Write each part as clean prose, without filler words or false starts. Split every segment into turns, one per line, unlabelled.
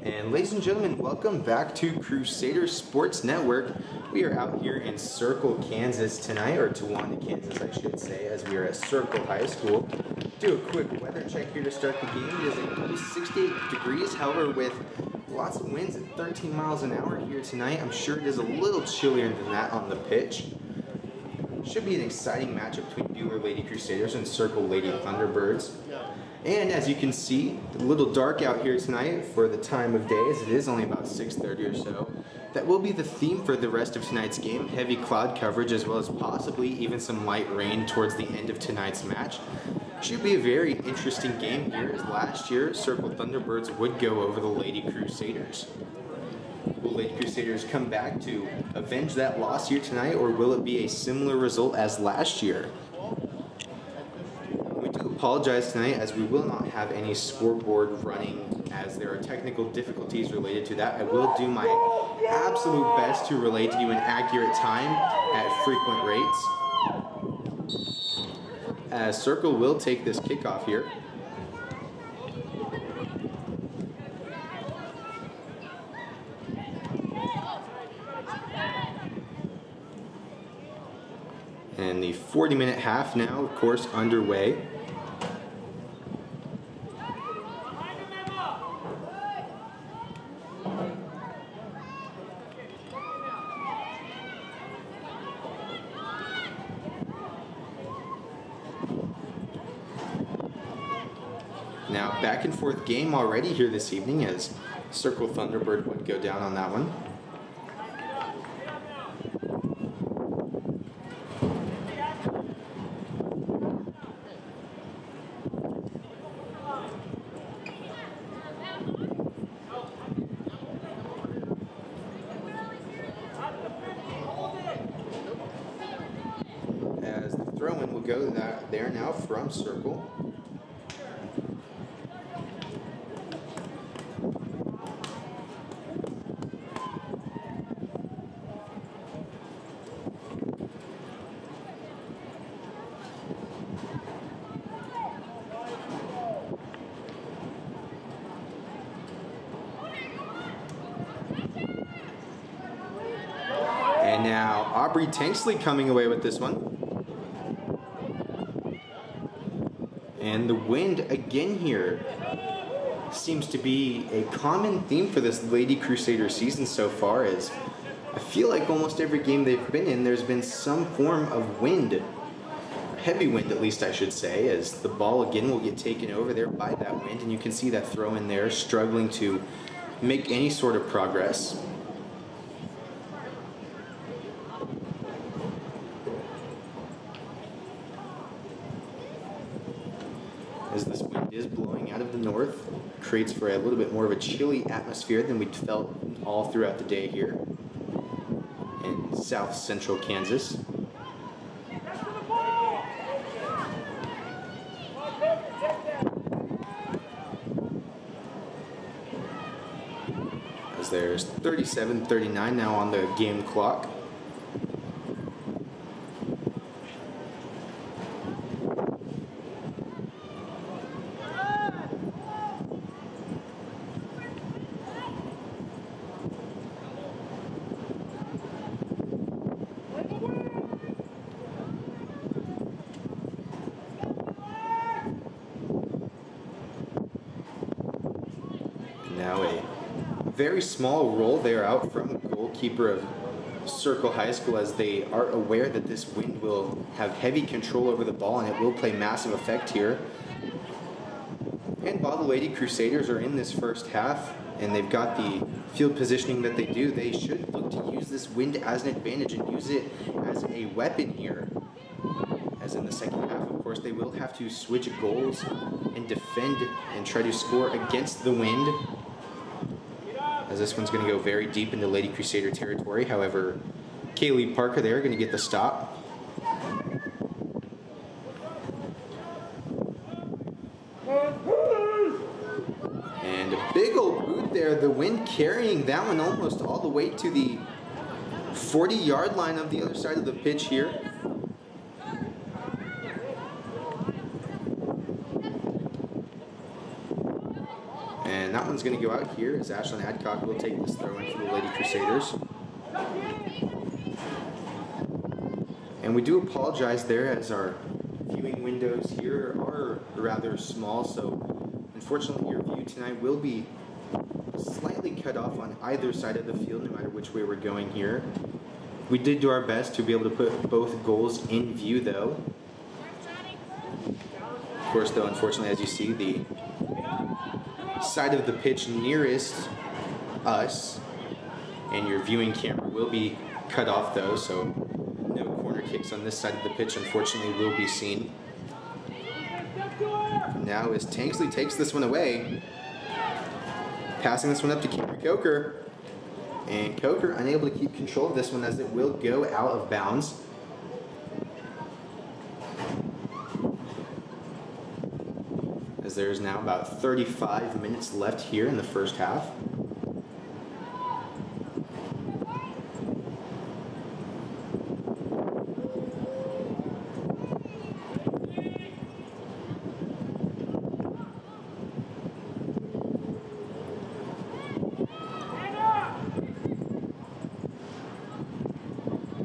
And ladies and gentlemen, welcome back to Crusader Sports Network. We are out here in Circle, Kansas tonight, or Towanda, Kansas, I should say, as we are at Circle High School. Do a quick weather check here to start the game. It is a cool 68 degrees, however, with lots of winds at 13 miles an hour here tonight. I'm sure it is a little chillier than that on the pitch. Should be an exciting matchup between Bueller Lady Crusaders and Circle Lady Thunderbirds. And as you can see, a little dark out here tonight for the time of day, as it is only about 6:30 or so. That will be the theme for the rest of tonight's game, heavy cloud coverage as well as possibly even some light rain towards the end of tonight's match. Should be a very interesting game here, as last year Circle Thunderbirds would go over the Lady Crusaders. Will Lady Crusaders come back to avenge that loss here tonight, or will it be a similar result as last year? We do apologize tonight, as we will not have any scoreboard running, as there are technical difficulties related to that. I will do my absolute best to relay to you an accurate time at frequent rates. As Circle will take this kickoff here. And the 40-minute half now, of course, underway. Now, back and forth game already here this evening, as Circle Thunderbird would go down on that one. As the throw-in will go there now from Circle. And now Aubrey Tanksley coming away with this one. And the wind again here seems to be a common theme for this Lady Crusader season so far, as I feel like almost every game they've been in, there's been some form of wind. Heavy wind, at least I should say, as the ball again will get taken over there by that wind, and you can see that throw in there struggling to make any sort of progress. As this wind is blowing out of the north, creates for a little bit more of a chilly atmosphere than we felt all throughout the day here in south central Kansas. As there's 37:39 now on the game clock. Now a very small roll there out from the goalkeeper of Circle High School, as they are aware that this wind will have heavy control over the ball and it will play massive effect here. And while the Lady Crusaders are in this first half and they've got the field positioning that they do, they should look to use this wind as an advantage and use it as a weapon here. As in the second half, of course, they will have to switch goals and defend and try to score against the wind, as this one's going to go very deep into Lady Crusader territory. However, Kaylee Parker there going to get the stop. And a big old boot there, the wind carrying that one almost all the way to the 40-yard line of the other side of the pitch here. And that one's going to go out here as Ashlyn Adcock will take this throw in for the Lady Crusaders. And we do apologize there as our viewing windows here are rather small, so unfortunately your view tonight will be slightly cut off on either side of the field no matter which way we're going here. We did do our best to be able to put both goals in view though. Of course though, unfortunately, as you see, the side of the pitch nearest us and your viewing camera will be cut off though, so no corner kicks on this side of the pitch unfortunately will be seen. Now as Tanksley takes this one away, passing this one up to Cameron Coker, and Coker unable to keep control of this one as it will go out of bounds. As there's now about 35 minutes left here in the first half.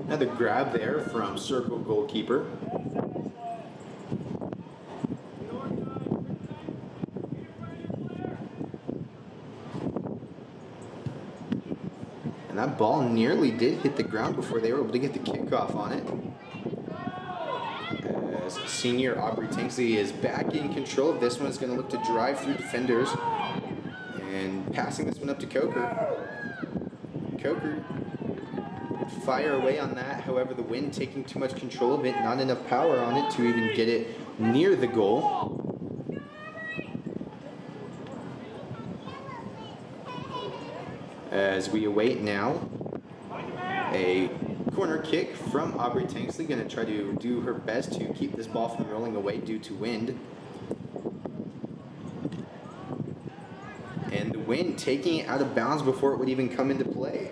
Another grab there from Circle goalkeeper. And that ball nearly did hit the ground before they were able to get the kickoff on it. As senior Aubrey Tanksley is back in control of this one, is going to look to drive through defenders. And passing this one up to Coker. Coker fire away on that, however the wind taking too much control of it, not enough power on it to even get it near the goal. As we await now a corner kick from Aubrey Tanksley, going to try to do her best to keep this ball from rolling away due to wind. And the wind taking it out of bounds before it would even come into play.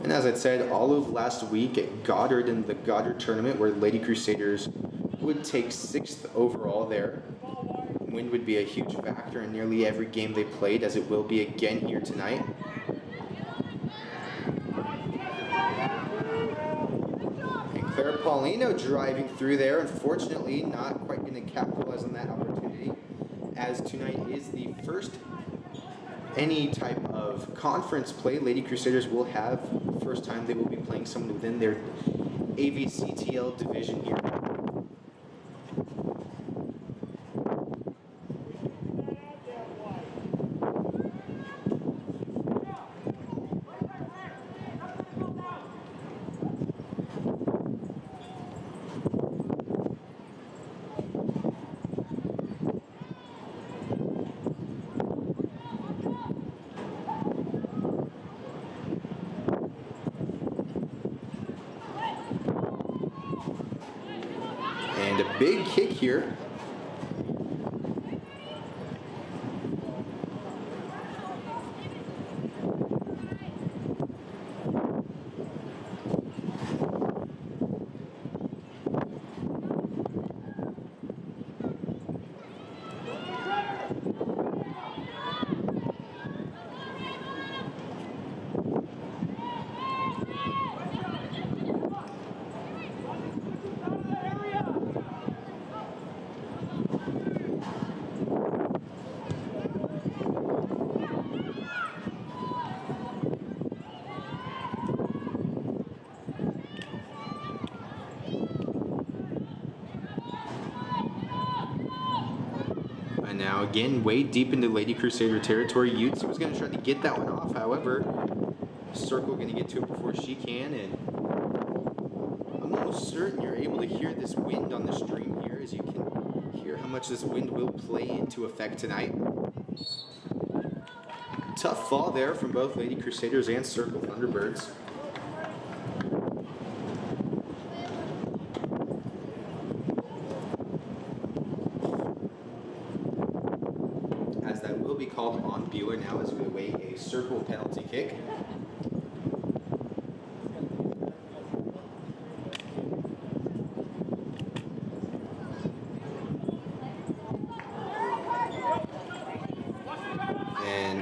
And as I said, all of last week at Goddard in the Goddard tournament where Lady Crusaders would take 6th overall there. Wind would be a huge factor in nearly every game they played, as it will be again here tonight. And Claire Paulino driving through there, unfortunately not quite going to capitalize on that opportunity, as tonight is the first any type of conference play Lady Crusaders will have. First time they will be playing someone within their AVCTL division here. And a big kick here. And now again, way deep into Lady Crusader territory. Utes was going to try to get that one off. However, Circle going to get to it before she can. And I'm almost certain you're able to hear this wind on the stream here, as you can hear how much this wind will play into effect tonight. Tough fall there from both Lady Crusaders and Circle Thunderbirds. As that will be called on Bueller now as we await a Circle penalty kick.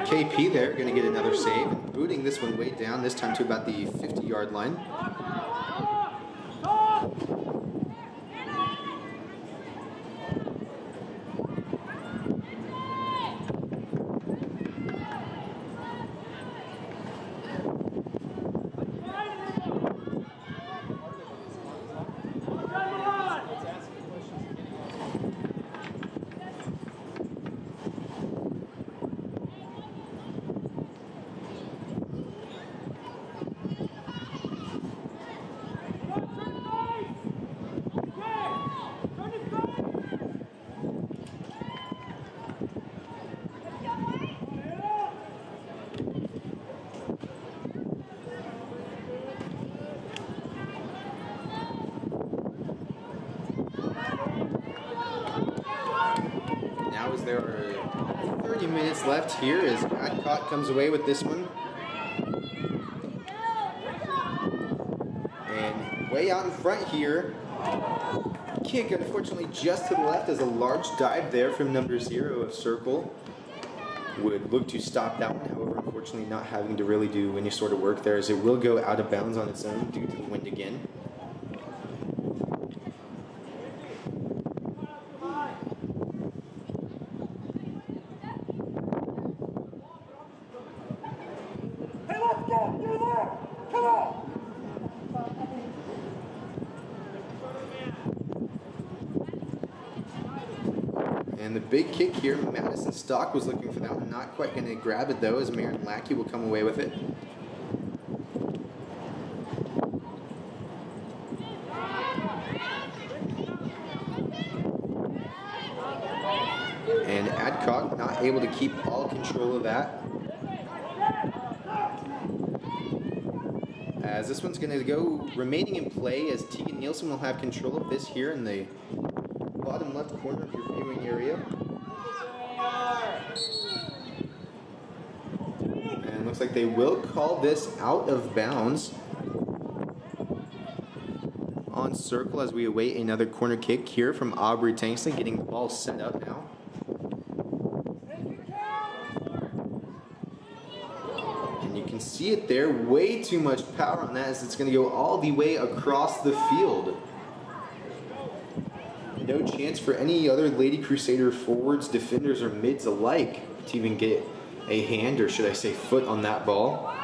KP there, going to get another save. Booting this one way down, this time to about the 50-yard line. Now as there are 30 minutes left here as Adcock comes away with this one. And way out in front here, kick unfortunately just to the left as a large dive there from number 0 of Circle. Would look to stop that one, however unfortunately not having to really do any sort of work there as it will go out of bounds on its own due to the wind again. And the big kick here, Madison Stock was looking for that one. Not quite going to grab it though, as Marin Lackey will come away with it. And Adcock not able to keep all control of that. As this one's going to go remaining in play as Tegan Nielsen will have control of this here in the bottom left corner of your viewing area. And looks like they will call this out of bounds on Circle as we await another corner kick here from Aubrey Tanksley, getting the ball set up now. And you can see it there, way too much power on that as it's going to go all the way across the field. No chance for any other Lady Crusader forwards, defenders, or mids alike to even get a hand, or should I say foot, on that ball.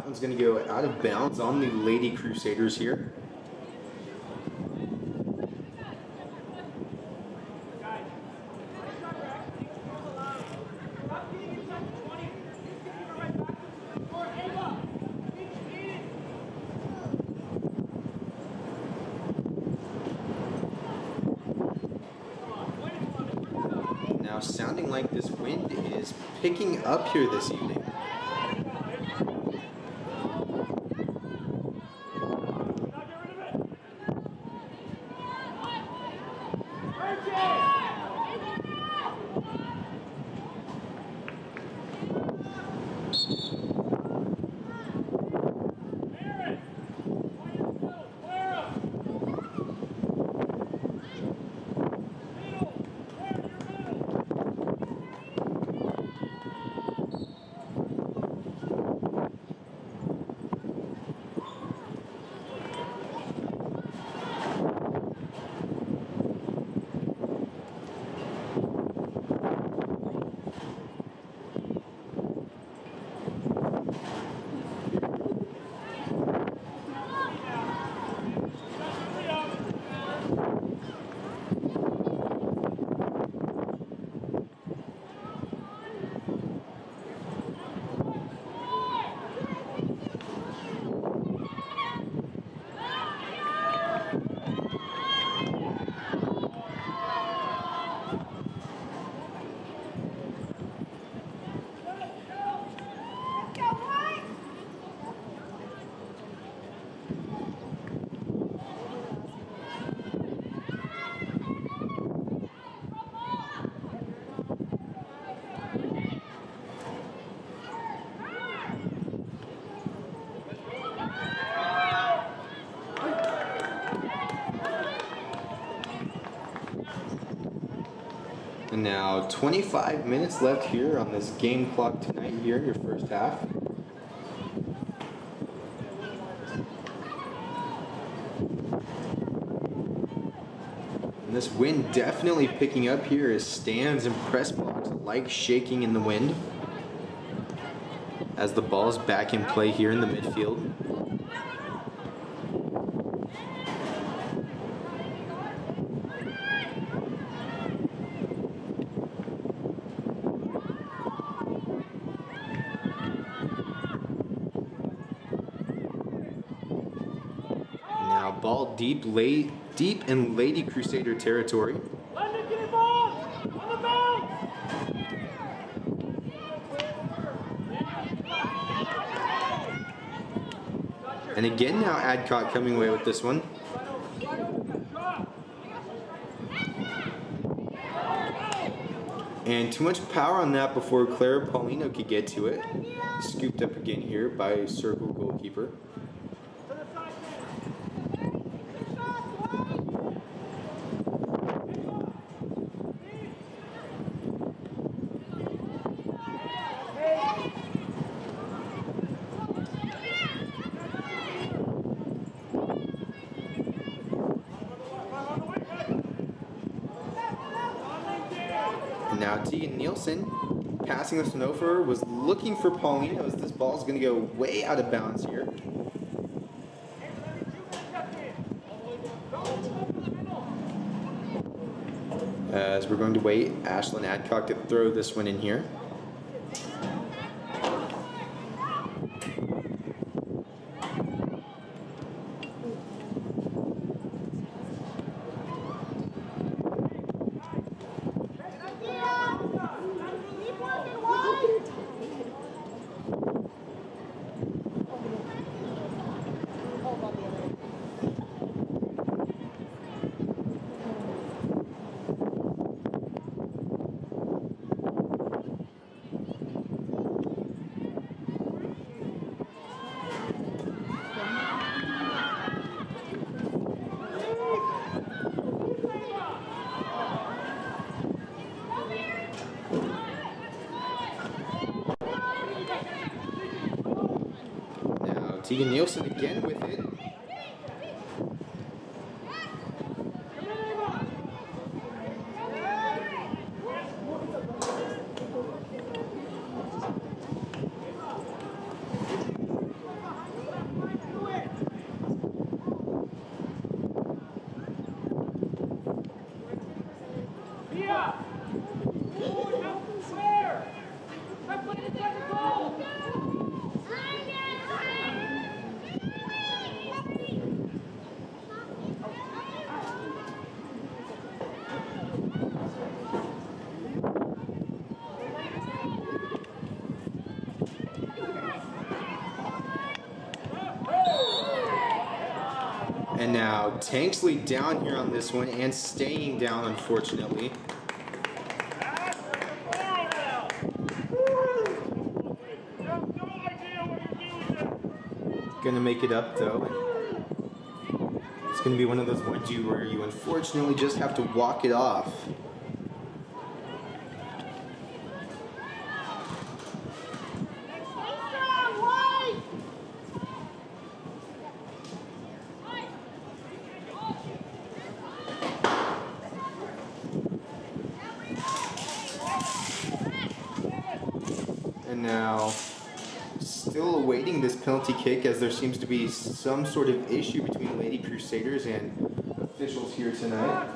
One's going to go out of bounds on the Lady Crusaders here. Now sounding like this wind is picking up here this evening. And now 25 minutes left here on this game clock tonight here in your first half. And this wind definitely picking up here as stands and press box like shaking in the wind. As the ball's back in play here in the midfield. Now ball deep in Lady Crusader territory. And again now Adcock coming away with this one. And too much power on that before Clara Paulino could get to it. Scooped up again here by Circle goalkeeper. Now Tegan Nielsen passing this one over, was looking for Paulino as this ball is going to go way out of bounds here. As we're going to wait Ashlyn Adcock to throw this one in here. Tegan Nielsen again with it. And now Tanksley down here on this one and staying down, unfortunately. Gonna make it up though. It's gonna be one of those would you where you unfortunately just have to walk it off. And now, still awaiting this penalty kick as there seems to be some sort of issue between Lady Crusaders and officials here tonight.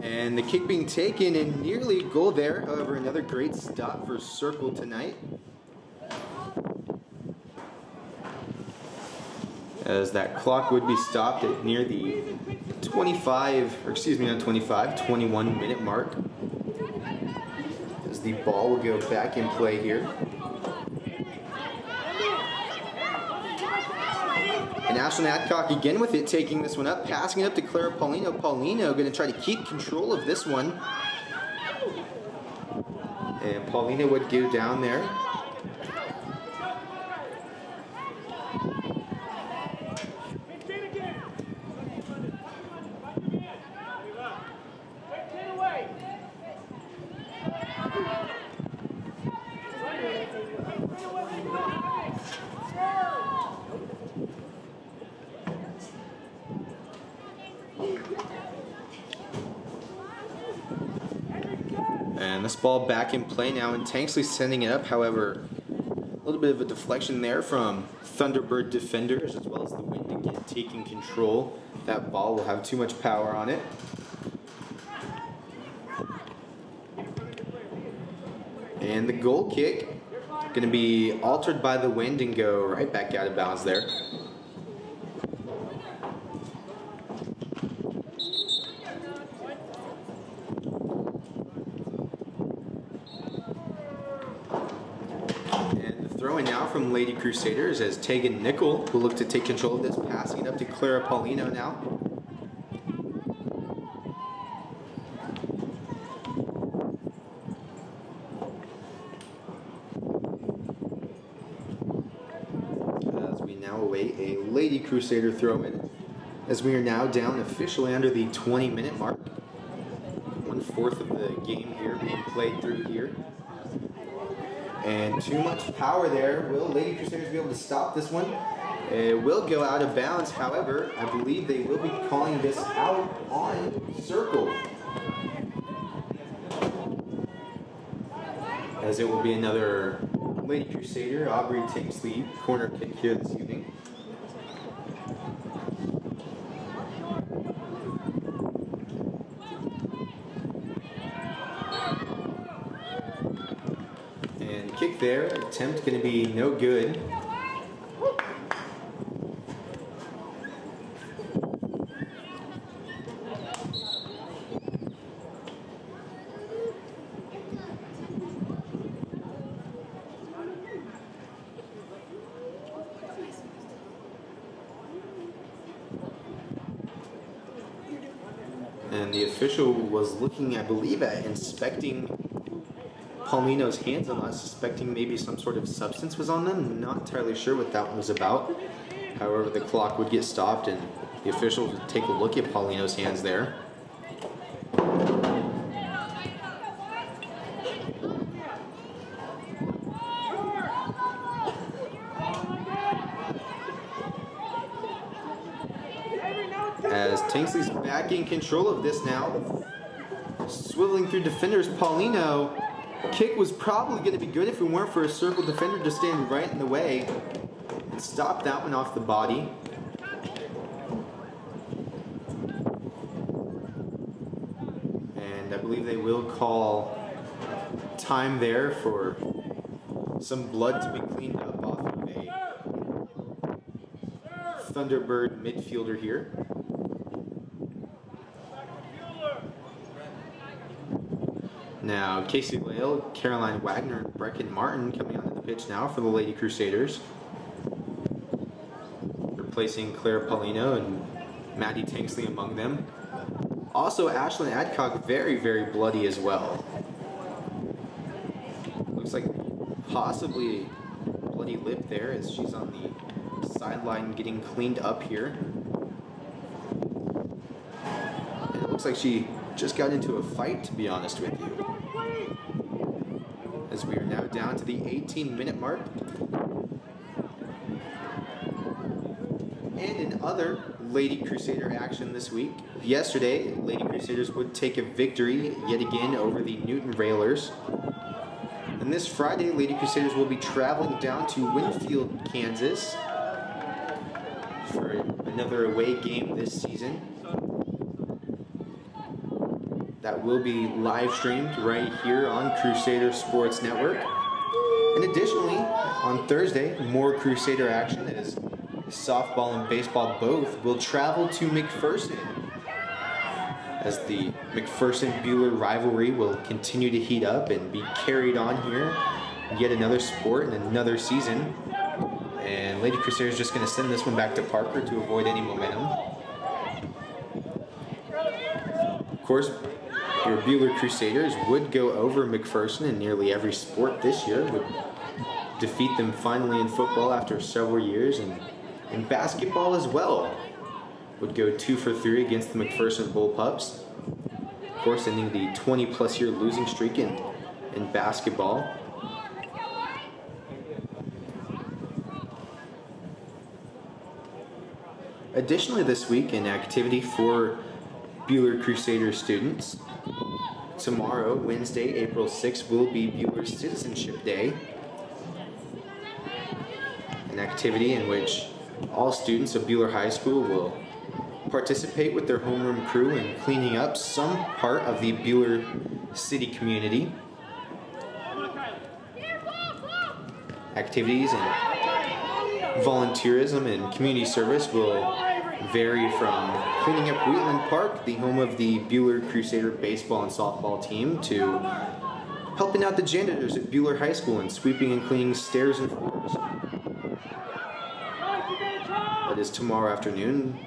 And the kick being taken and nearly a goal there. However, another great stop for Circle tonight. As that clock would be stopped at near the 21 minute mark. As the ball will go back in play here. Ashlyn Adcock again with it, taking this one up, passing it up to Clara Paulino. Paulino going to try to keep control of this one. And Paulino would go down there. And this ball back in play now, and Tanksley sending it up. However, a little bit of a deflection there from Thunderbird defenders, as well as the wind again taking control. That ball will have too much power on it. And the goal kick going to be altered by the wind and go right back out of bounds there. Throwing now from Lady Crusaders as Tegan Nickel will look to take control of this, passing it up to Clara Paulino now. As we now await a Lady Crusader throw-in, as we are now down officially under the 20-minute mark. 1/4 of the game here being played through here. And too much power there. Will Lady Crusaders be able to stop this one? It will go out of bounds. However, I believe they will be calling this out on circle, as it will be another Lady Crusader, Aubrey Tanksley corner kick here this evening. Kick there, attempt going to be no good. And the official was looking, I believe, at inspecting Paulino's hands, and I was suspecting maybe some sort of substance was on them. Not entirely sure what that one was about. However, the clock would get stopped and the officials would take a look at Paulino's hands there. As Tanksley's back in control of this now. Swiveling through defenders, Paulino. Kick was probably going to be good if it weren't for a circle defender just standing right in the way and stop that one off the body. And I believe they will call time there for some blood to be cleaned up off of a Thunderbird midfielder here. Now, Casey Lale, Caroline Wagner, and Brecken Martin coming onto the pitch now for the Lady Crusaders. Replacing Claire Paulino and Maddie Tanksley among them. Also, Ashlyn Adcock, very, very bloody as well. Looks like possibly bloody lip there as she's on the sideline getting cleaned up here. And it looks like she just got into a fight, to be honest with you. As we are now down to the 18-minute mark. And in other Lady Crusader action this week, yesterday, Lady Crusaders would take a victory yet again over the Newton Railers. And this Friday, Lady Crusaders will be traveling down to Winfield, Kansas for another away game this season. That will be live streamed right here on Crusader Sports Network. And additionally, on Thursday, more Crusader action as softball and baseball both will travel to McPherson, as the McPherson-Buehler rivalry will continue to heat up and be carried on here. Yet another sport and another season. And Lady Crusader is just going to send this one back to Parker to avoid any momentum. Of course, your Buhler Crusaders would go over McPherson in nearly every sport this year, would defeat them finally in football after several years, and in basketball as well. Would go 2 for 3 against the McPherson Bullpups. Of course, ending the 20-plus year losing streak in basketball. Additionally, this week, an activity for Buhler Crusader students. Tomorrow, Wednesday, April 6th, will be Buhler Citizenship Day. An activity in which all students of Buhler High School will participate with their homeroom crew in cleaning up some part of the Buhler city community. Activities and volunteerism and community service will vary from cleaning up Wheatland Park, the home of the Buhler Crusader baseball and softball team, to helping out the janitors at Buhler High School and sweeping and cleaning stairs and floors. That is tomorrow afternoon.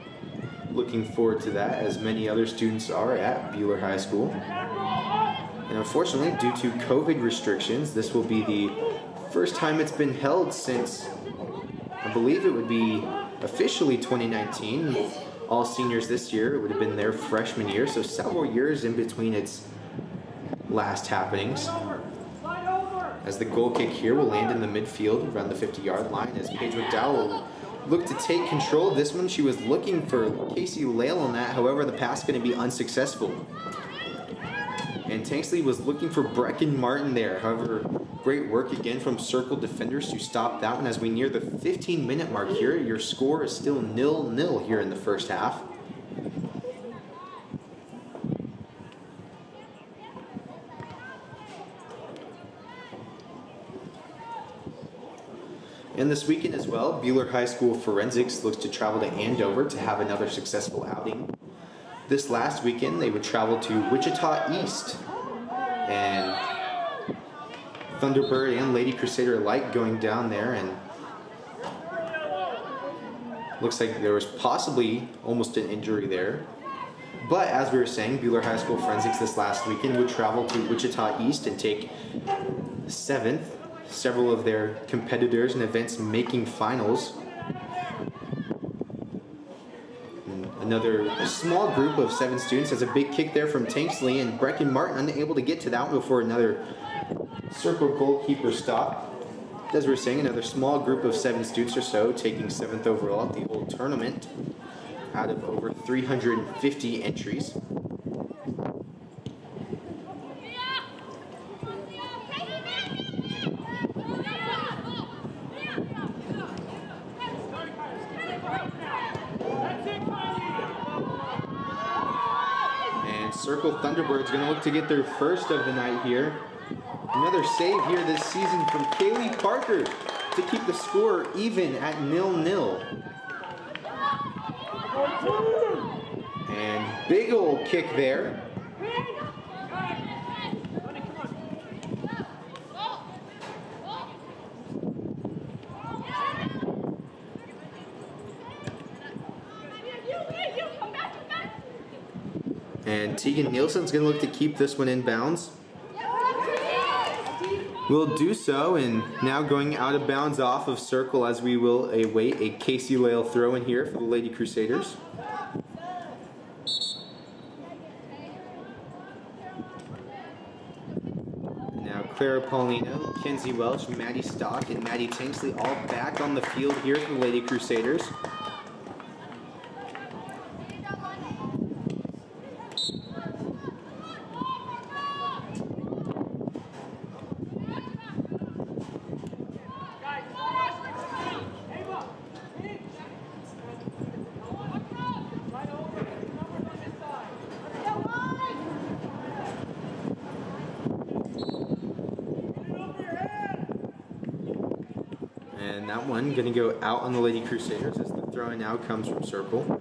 Looking forward to that, as many other students are at Buhler High School. And unfortunately, due to COVID restrictions, this will be the first time it's been held since, I believe it would be officially 2019. All seniors this year, it would have been their freshman year, so several years in between its last happenings. As the goal kick here will land in the midfield around the 50-yard line, as Paige McDowell will look to take control of this one. She was looking for Casey Lale on that, however the pass going to be unsuccessful. And Tanksley was looking for Brecken Martin there, however great work again from Circle defenders to stop that one. As we near the 15-minute mark here, your score is still 0-0 here in the first half. And this weekend as well, Buhler High School Forensics looks to travel to Andover to have another successful outing. This last weekend, they would travel to Wichita East. And Thunderbird and Lady Crusader alike going down there, and looks like there was possibly almost an injury there. But as we were saying, Buhler High School Forensics this last weekend would travel to Wichita East and take 7th. Several of their competitors and events making finals. And another small group of 7 students has a big kick there from Tanksley, and Brecken Martin unable to get to that one before another Circle goalkeeper stop. As we were saying, another small group of 7 students or so taking 7th overall at the whole tournament out of over 350 entries. Circle Thunderbirds going to look to get their first of the night here. Another save here this season from Kaylee Parker to keep the score even at 0-0. And big old kick there. And Tegan Nielsen's going to look to keep this one in bounds. Will do so, and now going out of bounds off of Circle, as we will await a Casey Lale throw in here for the Lady Crusaders. Now Clara Paulino, Kenzie Welch, Maddie Stock, and Maddie Tanksley all back on the field here for the Lady Crusaders. And that one going to go out on the Lady Crusaders as the throw-in now comes from Circle.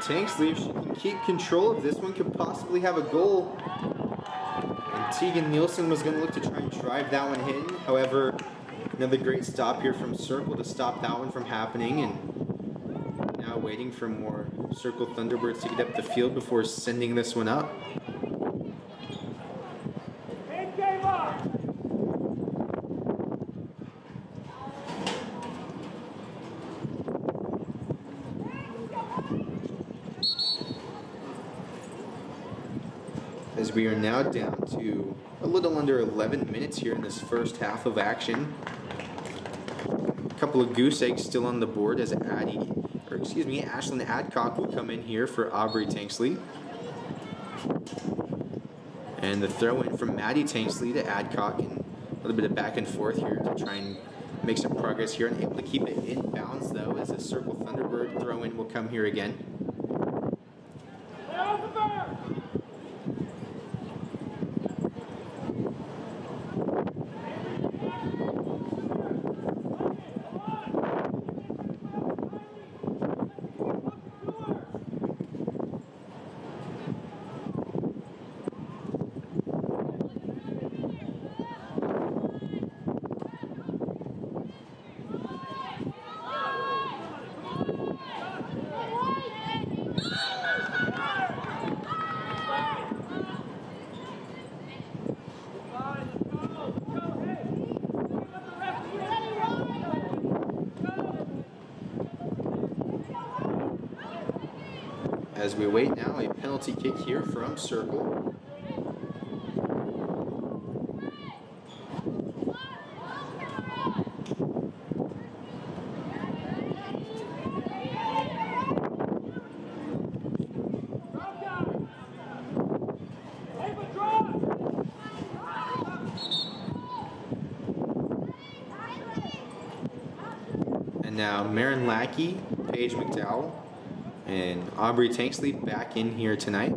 Tanksley, if she can keep control of this one, could possibly have a goal. And Tegan Nielsen was going to look to try and drive that one in. However, another great stop here from Circle to stop that one from happening. And now waiting for more Circle Thunderbirds to get up the field before sending this one up. As we are now down to a little under 11 minutes here in this first half of action. A couple of goose eggs still on the board as Ashlyn Adcock will come in here for Aubrey Tanksley. And the throw in from Maddie Tanksley to Adcock, and a little bit of back and forth here to try and make some progress here, and able to keep it in bounds though, as a Circle Thunderbird throw in will come here again. As we wait now, a penalty kick here from Circle. And now Marin Lackey, Paige McDowell, and Aubrey Tanksley back in here tonight.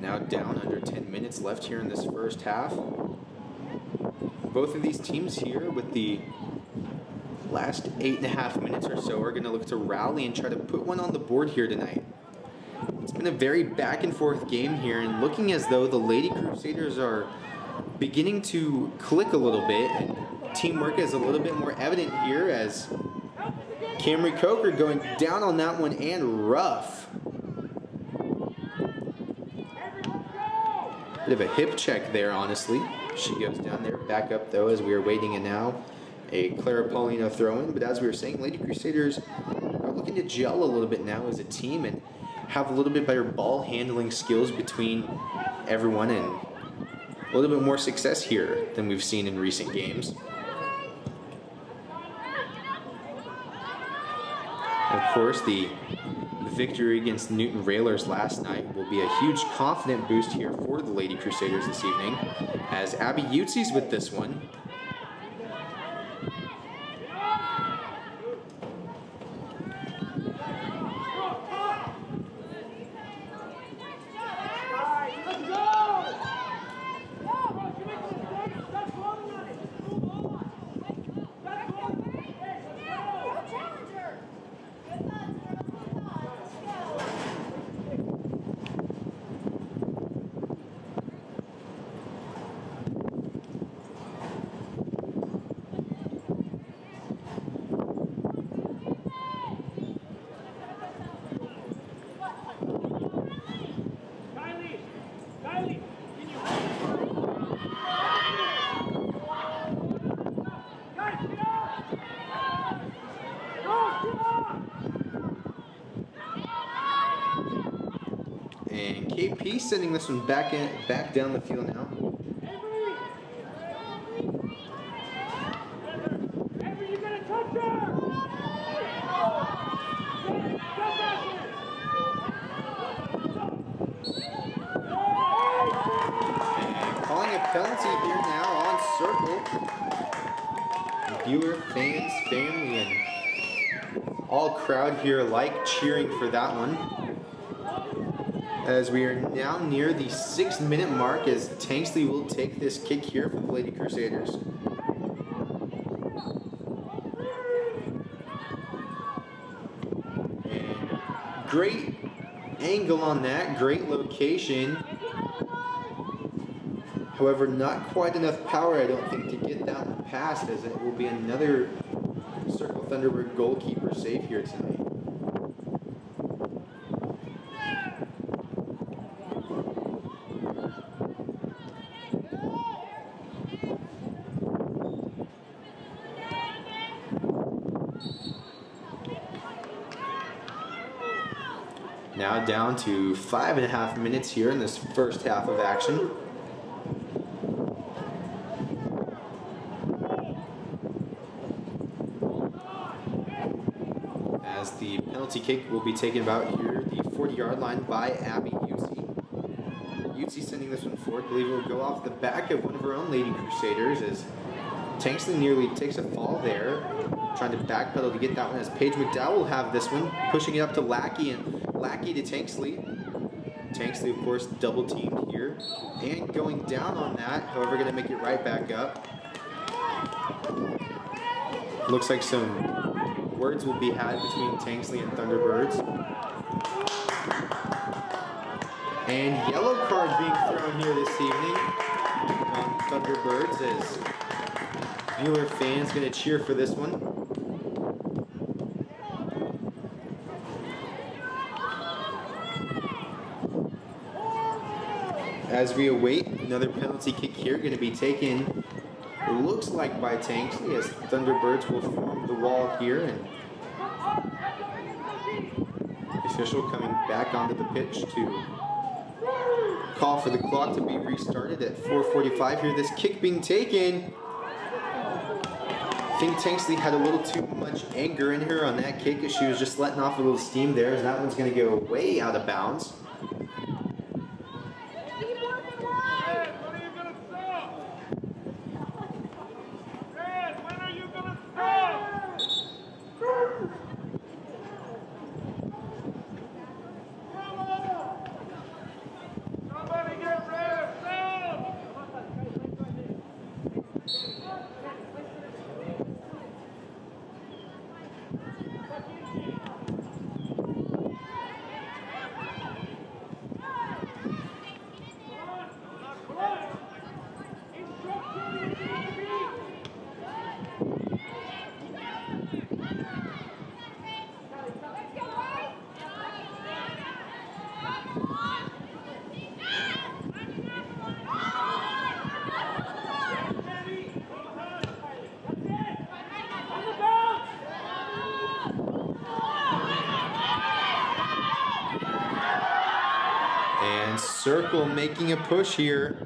Now down under 10 minutes left here in this first half. Both of these teams here with the last 8.5 minutes or so are going to look to rally and try to put one on the board here tonight. It's been a very back and forth game here, and looking as though the Lady Crusaders are beginning to click a little bit, and teamwork is a little bit more evident here as Camry Coker going down on that one and rough. Bit of a hip check there, honestly. She goes down there. Back up, though, as we are waiting, and now a Clara Paulino throw-in. But as we were saying, Lady Crusaders are looking to gel a little bit now as a team and have a little bit better ball handling skills between everyone, and a little bit more success here than we've seen in recent games. Of course, the victory against Newton Railers last night will be a huge confident boost here for the Lady Crusaders this evening, as Abby Utzi's with this one. And KP sending this one back down the field now. And calling a penalty here now Bueller fans, family, and all crowd here alike cheering for that one. As we are now near the 6-minute mark, as Tanksley will take this kick here for the Lady Crusaders. And great angle on that, great location. However, not quite enough power, I don't think, to get that one past, as it will be another Circle Thunderbird goalkeeper save here tonight. Now down to 5.5 minutes here in this first half of action. As the penalty kick will be taken about here, the 40-yard line by Abby Utsi. Utsi sending this one forward. I believe it will go off the back of one of her own Lady Crusaders, as Tanksley nearly takes a fall there, trying to backpedal to get that one, as Paige McDowell will have this one, pushing it up to Lackey, and Lackey to Tanksley. Tanksley, of course, double teamed here, and going down on that, however, going to make it right back up. Looks like some words will be had between Tanksley and Thunderbirds. And yellow card being thrown here this evening on Thunderbirds, as Bueller fans going to cheer for this one. As we await another penalty kick here, going to be taken, looks like by Tanksley, as Thunderbirds will form the wall here, and the official coming back onto the pitch to call for the clock to be restarted at 4:45 here. This kick being taken. I think Tanksley had a little too much anger in her on that kick, as she was just letting off a little steam there, as that one's going to go way out of bounds. Circle making a push here.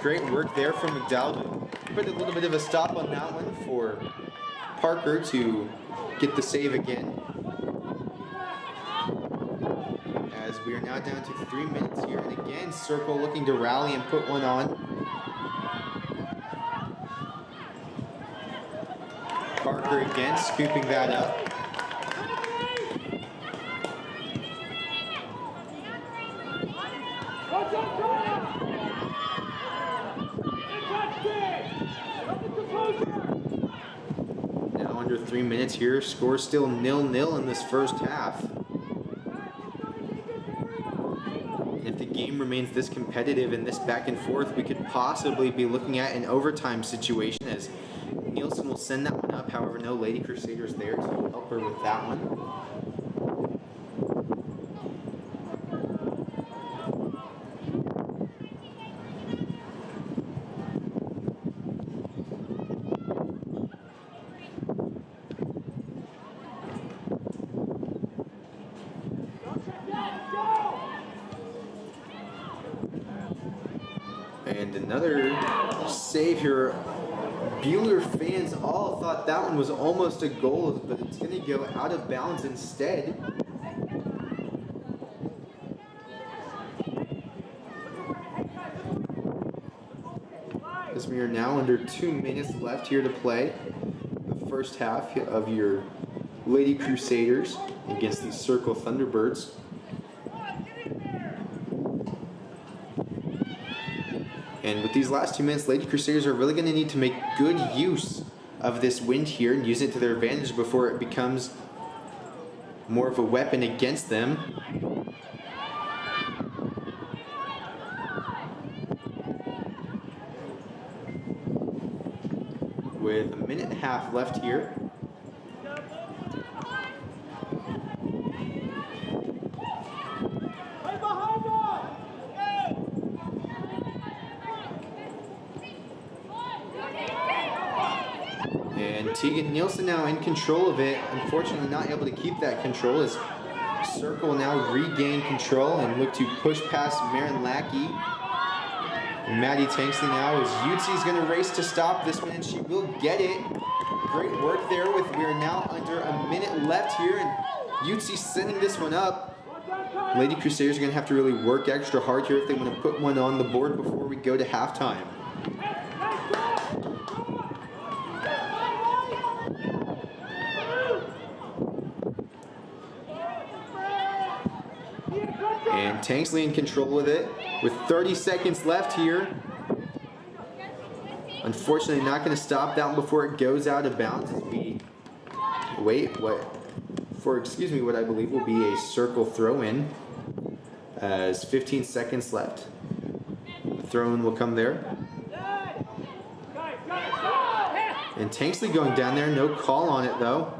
Great work there from McDowell. Put a little bit of a stop on that one for Parker to get the save again. As we are now down to 3 minutes here, and again, Circle looking to rally and put one on. Parker again scooping that up. Now under 3 minutes here, score still 0-0 in this first half. And if the game remains this competitive and this back and forth, we could possibly be looking at an overtime situation, as Nielsen will send that one up. However, no Lady Crusaders there to help her with that one. And another save here. Bueller fans all thought that one was almost a goal, but it's going to go out of bounds instead. As We are now under 2 minutes left here to play the first half of your Lady Crusaders against the Circle Thunderbirds. And with these last 2 minutes, Lady Crusaders are really going to need to make good use of this wind here and use it to their advantage before it becomes more of a weapon against them. With a minute and a half left here. And Tegan Nielsen now in control of it. Unfortunately not able to keep that control as Circle now regain control and look to push past Marin Lackey. And Maddie Tanksley now as Yutzi's going to race to stop this one, and she will get it. Great work there. We are now under a minute left here, and Yutzi setting this one up. Lady Crusaders are going to have to really work extra hard here if they want to put one on the board before we go to halftime. And Tanksley in control with it with 30 seconds left here. Unfortunately not going to stop that one before it goes out of bounds as we wait what I believe will be a Circle throw-in as 15 seconds left. The throw-in will come there. And Tanksley going down there, no call on it though.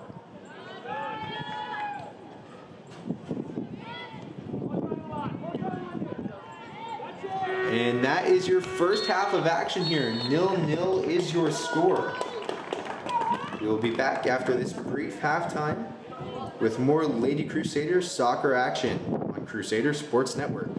And that is your first half of action here. 0-0 is your score. We'll be back after this brief halftime with more Lady Crusaders soccer action on Crusader Sports Network.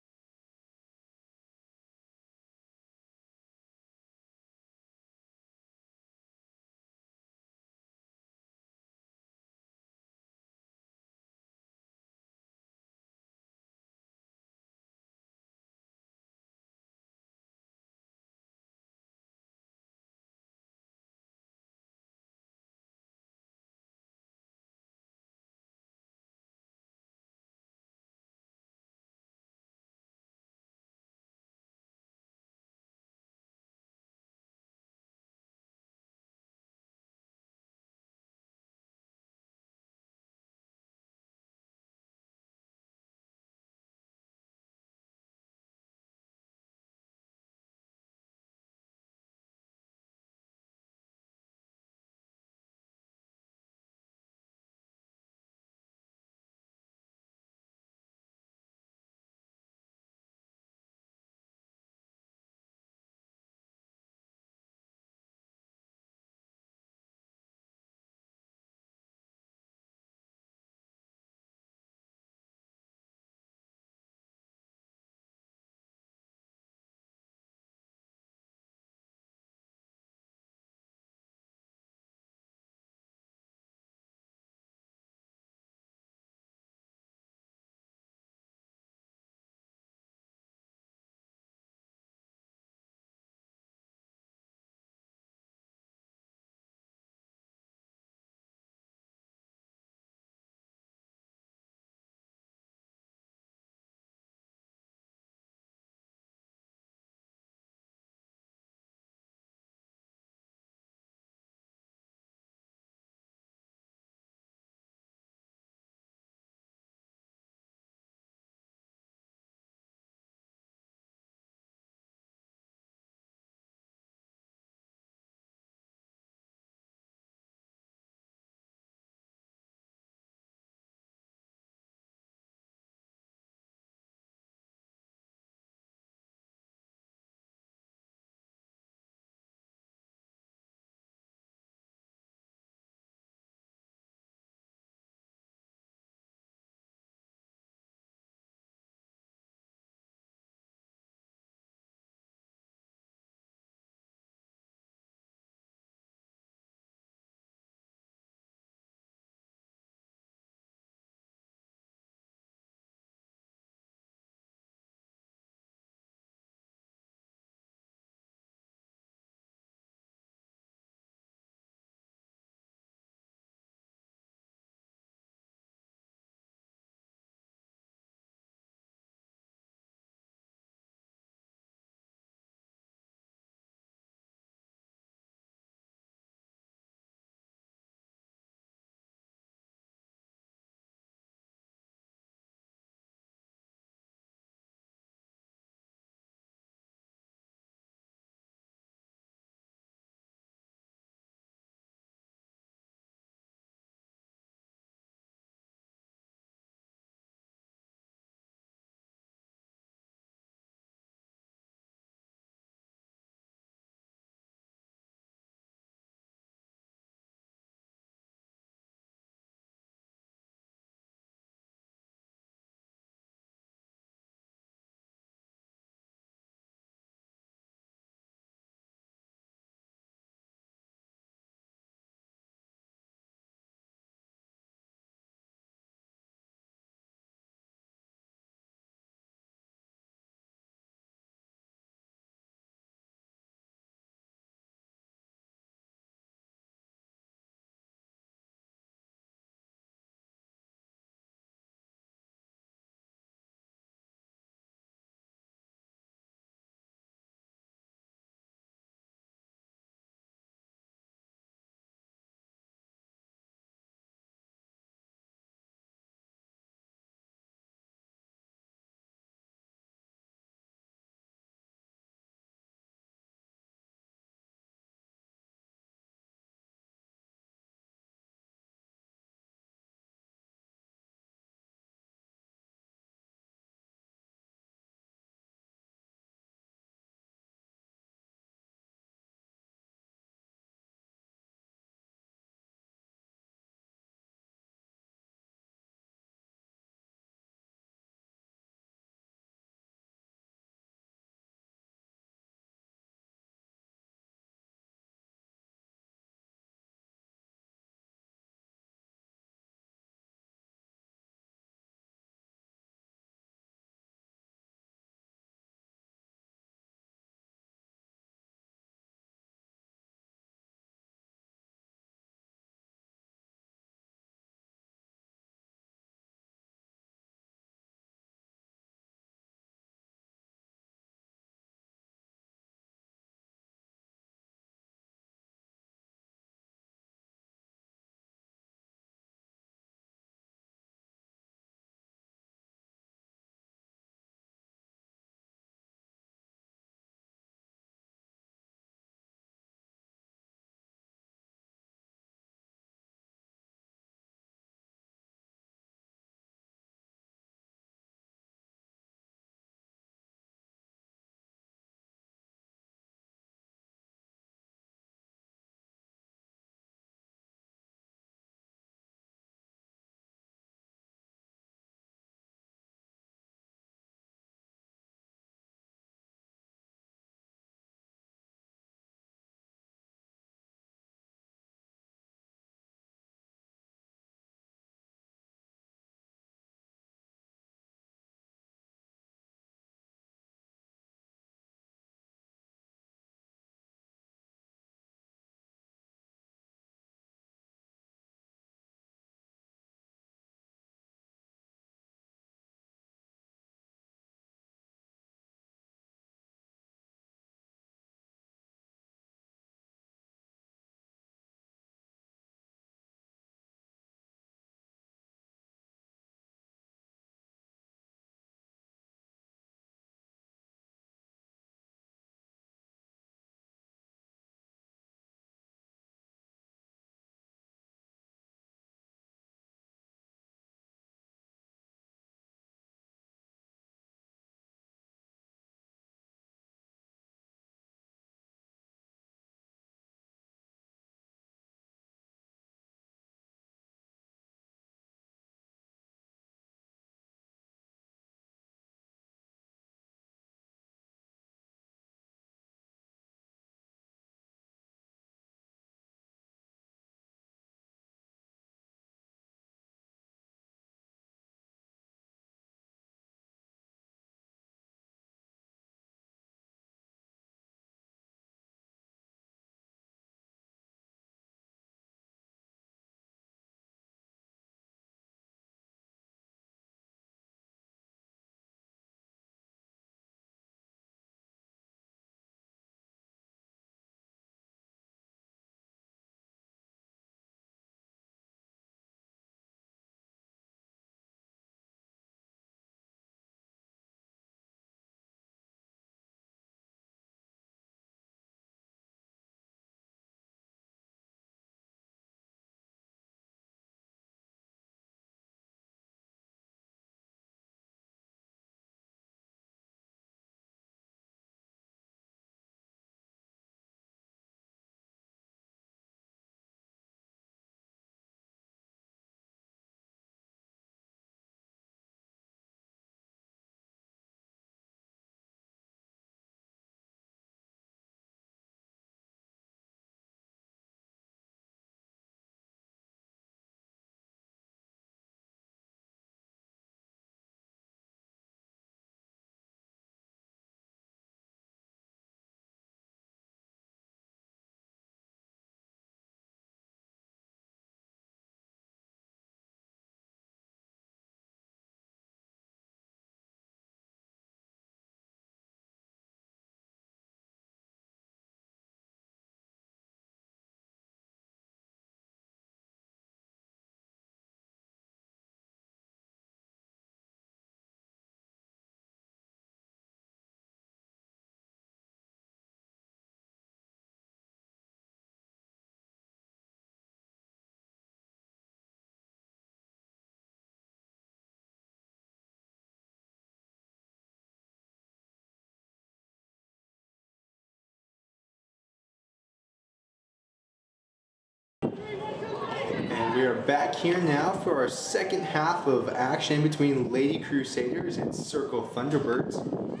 We are back here now for our second half of action between Lady Crusaders and Circle Thunderbirds.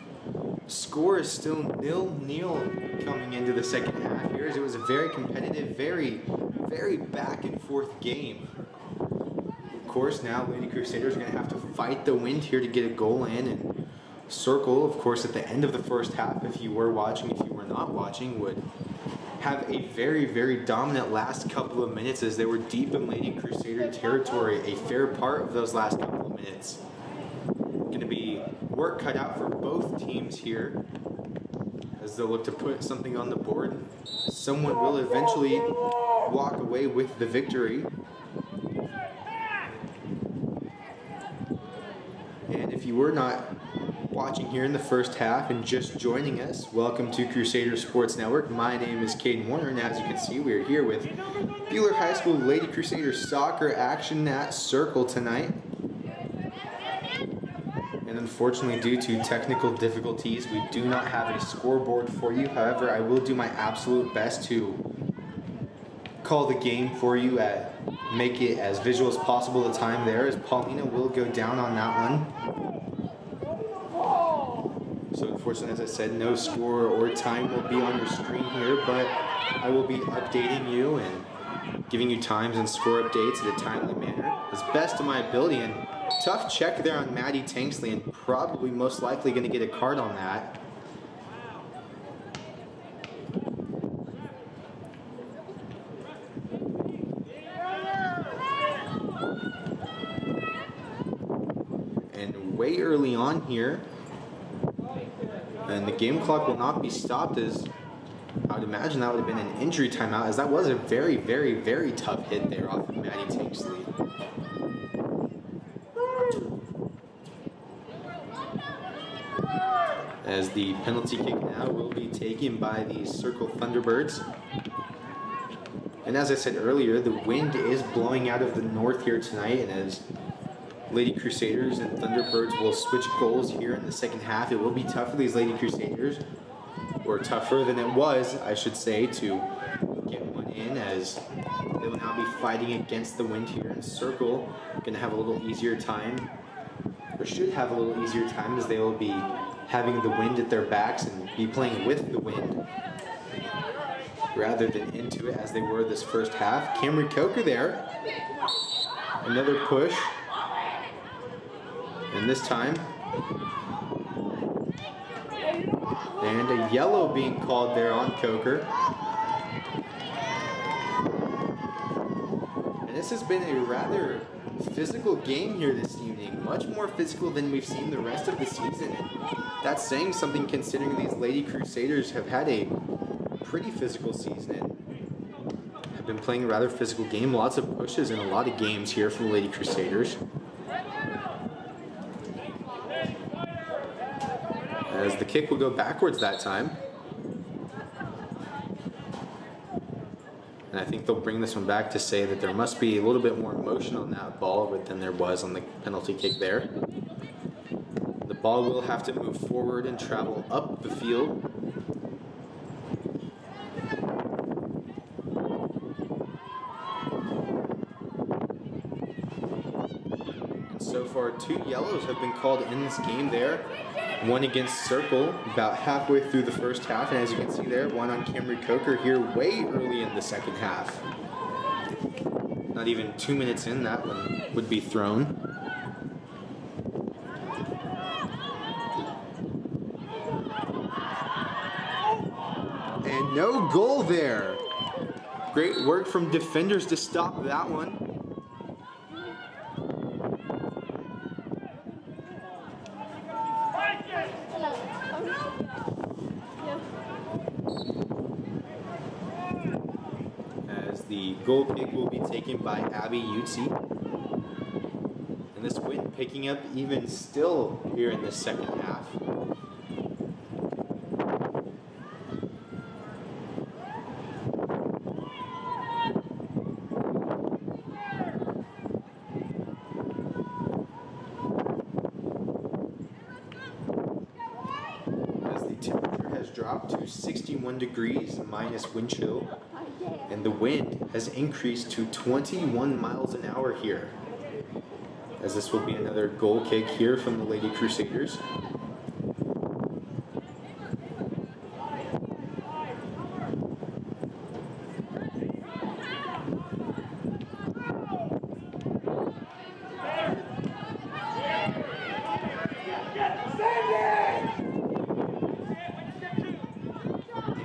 Score is still 0-0 coming into the second half here, as it was a very competitive, very back and forth game. Of course, now Lady Crusaders are going to have to fight the wind here to get a goal in, and Circle, of course, at the end of the first half, if you were watching, if you were not watching, would have a very dominant last couple of minutes as they were deep in Lady Crusader territory a fair part of those last couple of minutes. Going to be work cut out for both teams here as they'll look to put something on the board. Someone will eventually walk away with the victory. And if you were not watching here in the first half and just joining us, welcome to Crusader Sports Network. My name is Caden Warner, and as you can see, we are here with Buehler High School Lady Crusader soccer action at Circle tonight. And unfortunately, due to technical difficulties, we do not have a scoreboard for you. However, I will do my absolute best to call the game for you, make it as visual as possible the time there, as Paulina will go down on that one. So unfortunately, as I said, no score or time will be on your screen here, but I will be updating you and giving you times and score updates in a timely manner as best of my ability. And tough check there on Maddie Tanksley, and probably most likely going to get a card on that. And way early on here, and the game clock will not be stopped, as I would imagine that would have been an injury timeout, as that was a very tough hit there off of Maddie Tanksley. As the penalty kick now will be taken by the Circle Thunderbirds. And as I said earlier, the wind is blowing out of the north here tonight, and as Lady Crusaders and Thunderbirds will switch goals here in the second half, it will be tough for these Lady Crusaders, or tougher than it was, I should say, to get one in, as they will now be fighting against the wind here. And Circle going to have a little easier time, or should have a little easier time, as they will be having the wind at their backs and be playing with the wind rather than into it as they were this first half. Cameron Coker there, another push. And this time, and a yellow being called there on Coker. And this has been a rather physical game here this evening, much more physical than we've seen the rest of the season. And that's saying something, considering these Lady Crusaders have had a pretty physical season and have been playing a rather physical game. Lots of pushes in a lot of games here from the Lady Crusaders. As the kick will go backwards that time. And I think they'll bring this one back to say that there must be a little bit more motion on that ball than there was on the penalty kick there. The ball will have to move forward and travel up the field. And so far, 2 yellows have been called in this game there. One against Circle about halfway through the first half, and as you can see there, one on Cameron Coker here way early in the second half. Not even 2 minutes in, that one would be thrown. And no goal there. Great work from defenders to stop that one. The goal kick will be taken by Abby Utsi. And this wind picking up even still here in the second half. As the temperature has dropped to 61 degrees minus wind chill. And the wind has increased to 21 miles an hour here, as this will be another goal kick here from the Lady Crusaders.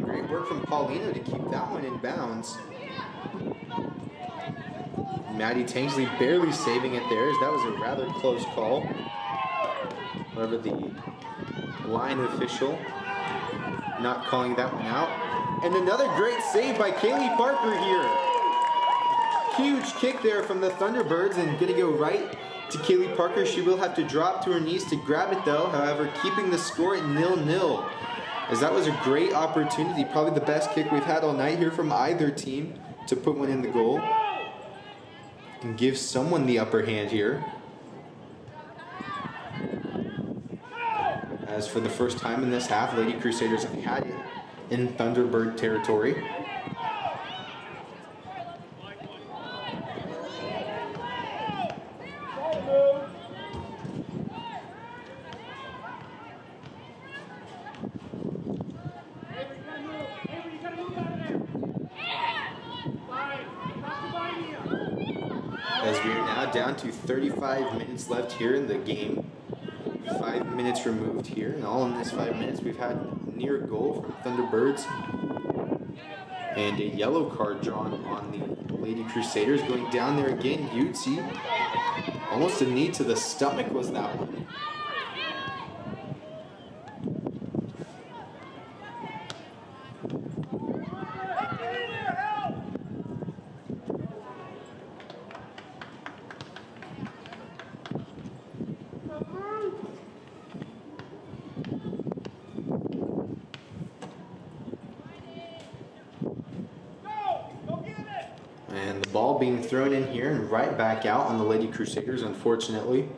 Great work from Paulino to keep that one in bounds. Maddie Tanksley barely saving it there, as that was a rather close call. However, the line official not calling that one out. And another great save by Kaylee Parker here. Huge kick there from the Thunderbirds, and gonna go right to Kaylee Parker. She will have to drop to her knees to grab it though, however, keeping the score at 0-0. As that was a great opportunity, probably the best kick we've had all night here from either team to put one in the goal and give someone the upper hand here. As for the first time in this half, Lady Crusaders have had it in Thunderbird territory. As we are now down to 35 minutes left here in the game. 5 minutes removed here, and all in this 5 minutes we've had near goal from Thunderbirds. And a yellow card drawn on the Lady Crusaders. Going down there again, Yutzi. Almost a knee to the stomach was that one. And the ball being thrown in here and right back out on the Lady Crusaders, unfortunately.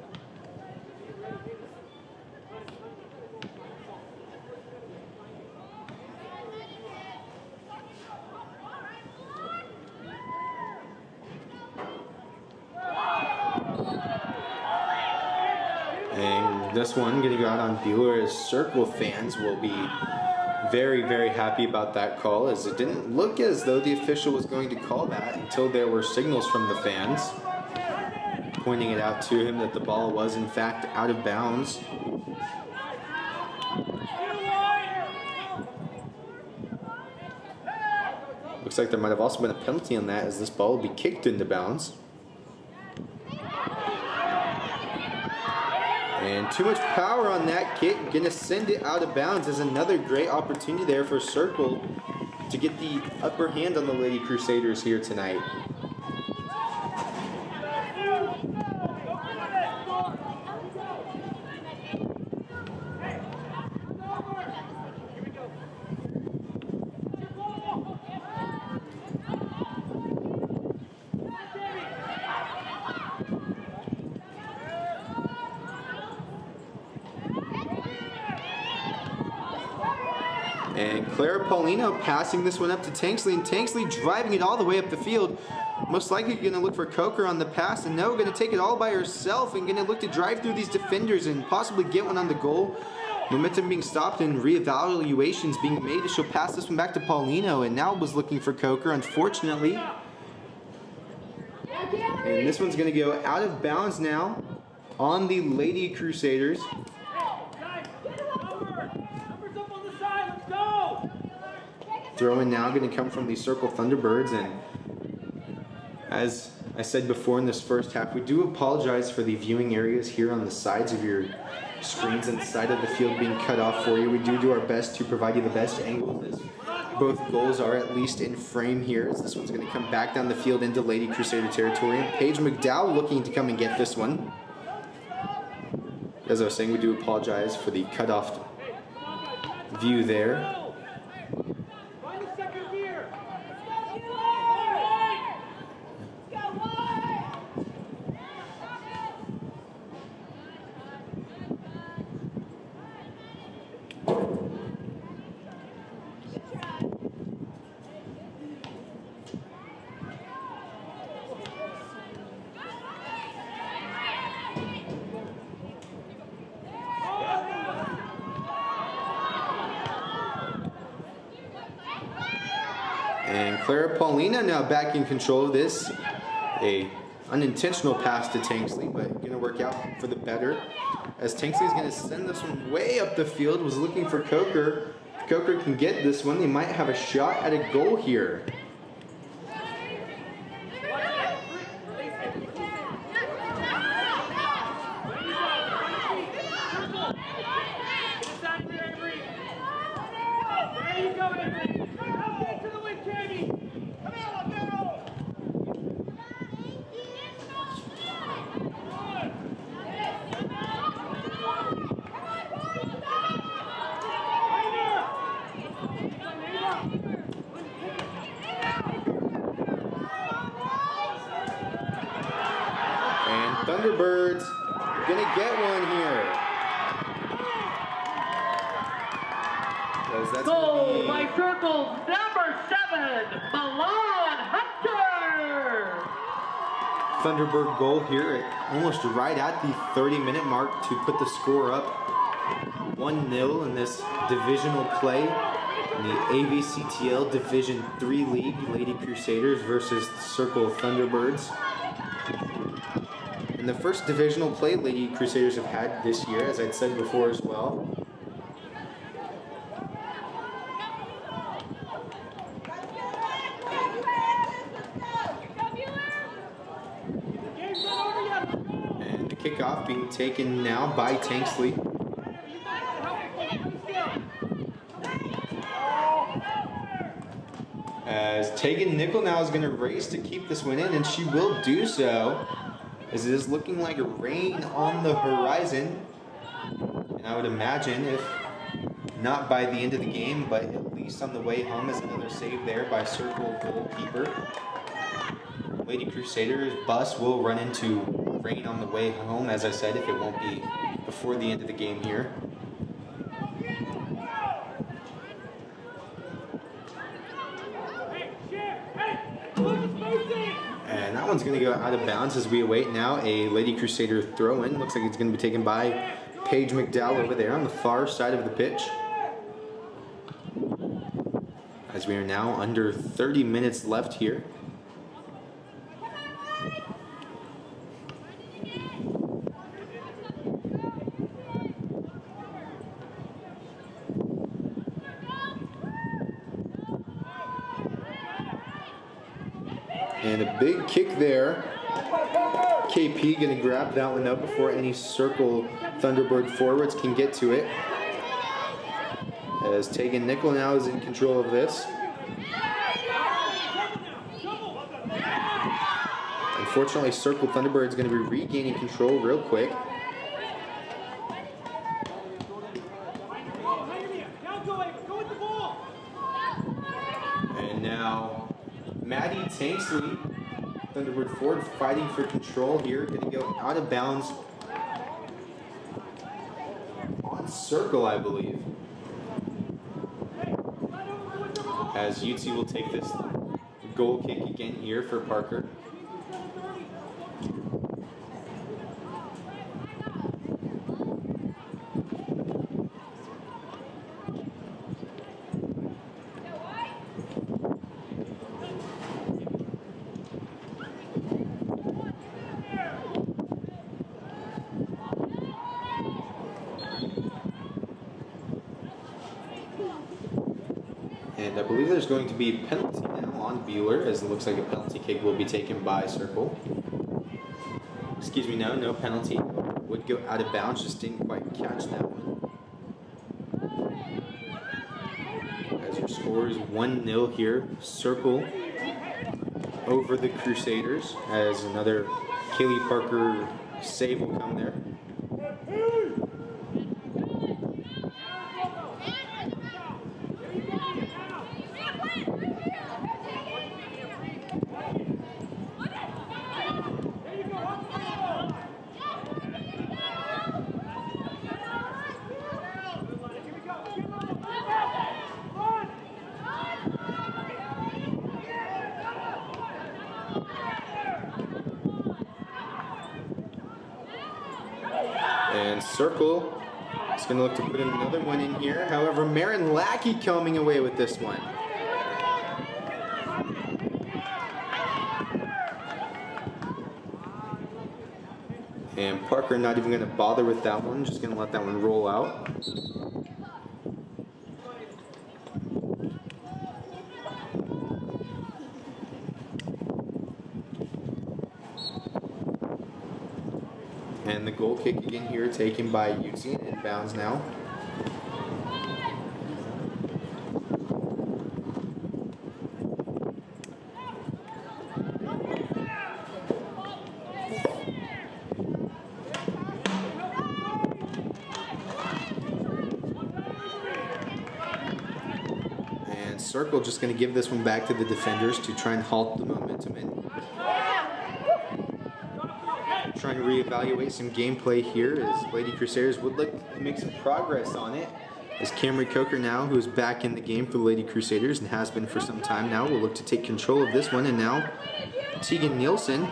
And this one going to go out on Bueller, as Circle fans will be very, very happy about that call, as it didn't look as though the official was going to call that until there were signals from the fans pointing it out to him that the ball was in fact out of bounds. Looks like there might have also been a penalty on that, as this ball will be kicked into bounds. And too much power on that kick, gonna send it out of bounds. As another great opportunity there for Circle to get the upper hand on the Lady Crusaders here tonight. And Clara Paulino passing this one up to Tanksley, and Tanksley driving it all the way up the field. Most likely going to look for Coker on the pass, and no, going to take it all by herself and going to look to drive through these defenders and possibly get one on the goal. Momentum being stopped and reevaluations being made. She'll pass this one back to Paulino, and now was looking for Coker, unfortunately. And this one's going to go out of bounds now on the Lady Crusaders. Throw-in now going to come from the Circle Thunderbirds, and as I said before in this first half, we do apologize for the viewing areas here on the sides of your screens and the side of the field being cut off for you. We do our best to provide you the best angles, as both goals are at least in frame here, as this one's going to come back down the field into Lady Crusader territory. And Paige McDowell looking to come and get this one. As I was saying, we do apologize for the cut-off view there. And Clara Paulina now back in control of this. A unintentional pass to Tanksley, but going to work out for the better. As Tanksley is going to send this one way up the field, was looking for Coker. If Coker can get this one, they might have a shot at a goal here. Thunderbirds gonna get one here.
Goal by Circle's number 7, Milan Hunter.
Thunderbird goal here, almost right at the 30-minute mark to put the score up 1-0 in this divisional play in the AVCTL Division 3 League. Lady Crusaders versus Circle Thunderbirds. And the first divisional play Lady Crusaders have had this year, as I'd said before as well. And the kickoff being taken now by Tanksley. As Tegan Nickel now is going to race to keep this one in, and she will do so, as it is looking like rain on the horizon. And I would imagine, if not by the end of the game, but at least on the way home, as another save there by Circle goalkeeper. Lady Crusaders bus will run into rain on the way home, as I said, if it won't be before the end of the game here. And that one's going to go out of bounds as we await now a Lady Crusader throw-in. Looks like it's going to be taken by Paige McDowell over there on the far side of the pitch. As we are now under 30 minutes left here. And a big kick there. KP gonna grab that one up before any Circle Thunderbird forwards can get to it. As Tegan Nickel now is in control of this. Unfortunately, Circle Thunderbird is gonna be regaining control real quick. And now Maddie Tanksley, Thunderbird forward, fighting for control here. Going to go out of bounds on Circle, I believe. As UT will take this goal kick again here for Parker. And I believe there's going to be a penalty now on Bueller, as it looks like a penalty kick will be taken by Circle. Excuse me, no penalty. Would go out of bounds, just didn't quite catch that one. As your score is 1-0 here, Circle over the Crusaders, as another Kaylee Parker save will come there. And Circle is going to look to put another one in here. However, Marin Lackey coming away with this one. And Parker not even going to bother with that one, just going to let that one roll out. And the goal kick again here taken by UT and inbounds now. And Circle just going to give this one back to the defenders to try and halt the momentum and trying to reevaluate some gameplay here as Lady Crusaders would like to make some progress on it. As Camry Coker now, who is back in the game for the Lady Crusaders and has been for some time now, will look to take control of this one. And now Tegan Nielsen.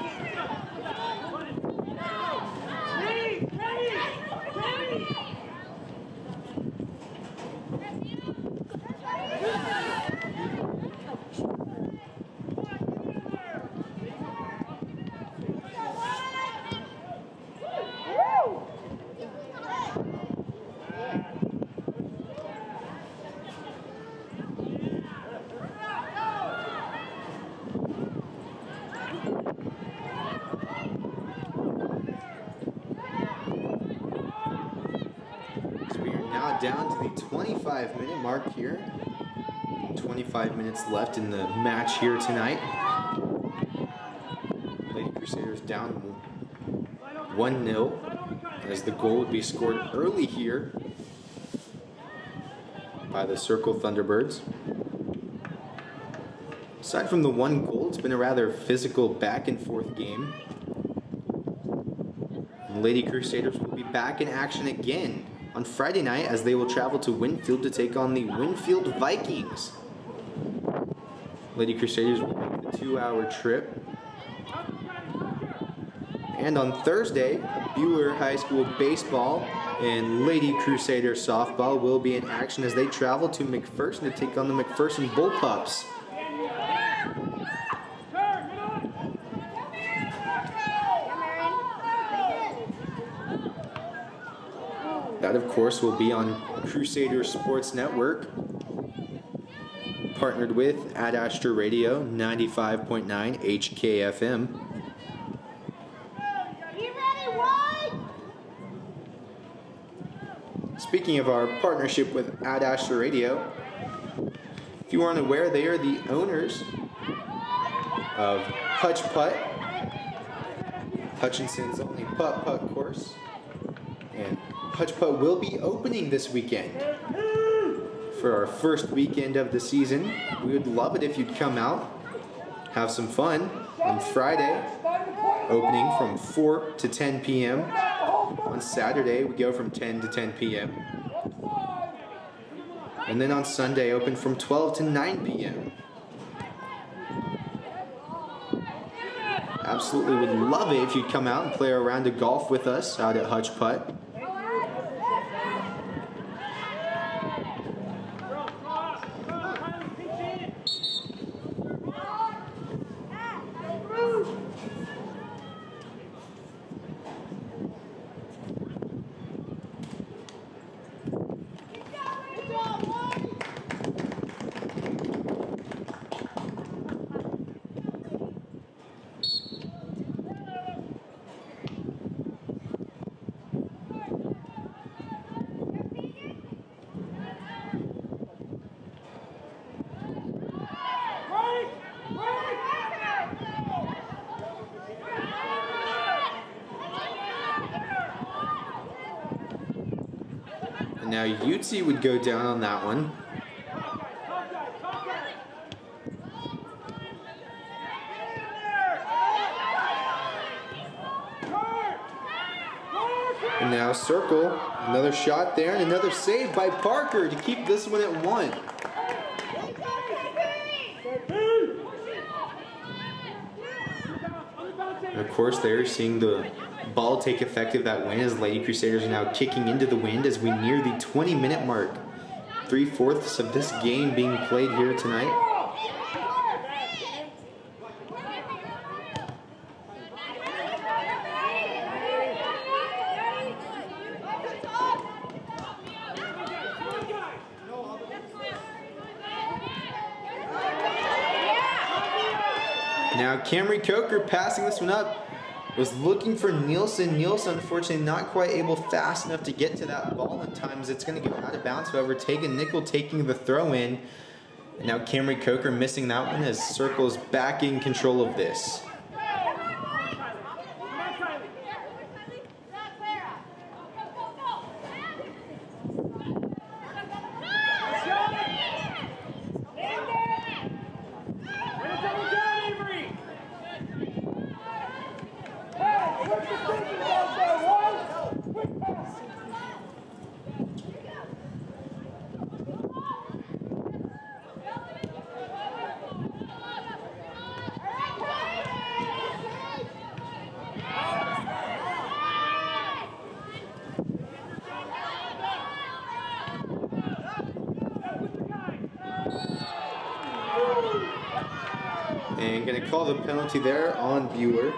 Down to the 25-minute mark here. 25 minutes left in the match here tonight. Lady Crusaders down 1-0 as the goal would be scored early here by the Circle Thunderbirds. Aside from the one goal, it's been a rather physical back and forth game. And Lady Crusaders will be back in action again on Friday night as they will travel to Winfield to take on the Winfield Vikings. Lady Crusaders will make the 2-hour trip. And on Thursday, Bueller High School baseball and Lady Crusader softball will be in action as they travel to McPherson to take on the McPherson Bullpups. That, of course, will be on Crusader Sports Network, partnered with Ad Astra Radio 95.9 HKFM. Speaking of our partnership with Ad Astra Radio, if you aren't aware, they are the owners of Hutch Putt, Hutchinson's only putt-putt course. And Hutch Putt will be opening this weekend for our first weekend of the season. We would love it if you'd come out, have some fun on Friday, opening from 4 to 10 p.m. On Saturday, we go from 10 to 10 p.m. And then on Sunday, open from 12 to 9 p.m. Absolutely would love it if you'd come out and play a round of golf with us out at Hutch Putt. Now UT would go down on that one. And now Circle, another shot there and another save by Parker to keep this one at 1. And of course, they're seeing the ball take effect of that win as Lady Crusaders are now kicking into the wind as we near the 20-minute mark. 3/4 of this game being played here tonight. Now Camry Coker passing this one up. Was looking for Nielsen. Nielsen unfortunately not quite able fast enough to get to that ball in time as it's going to go out of bounds. However, Tegan Nickel taking the throw in. And now Camry Coker missing that one as Circle is back in control of this. And going to call the penalty there on Bueller.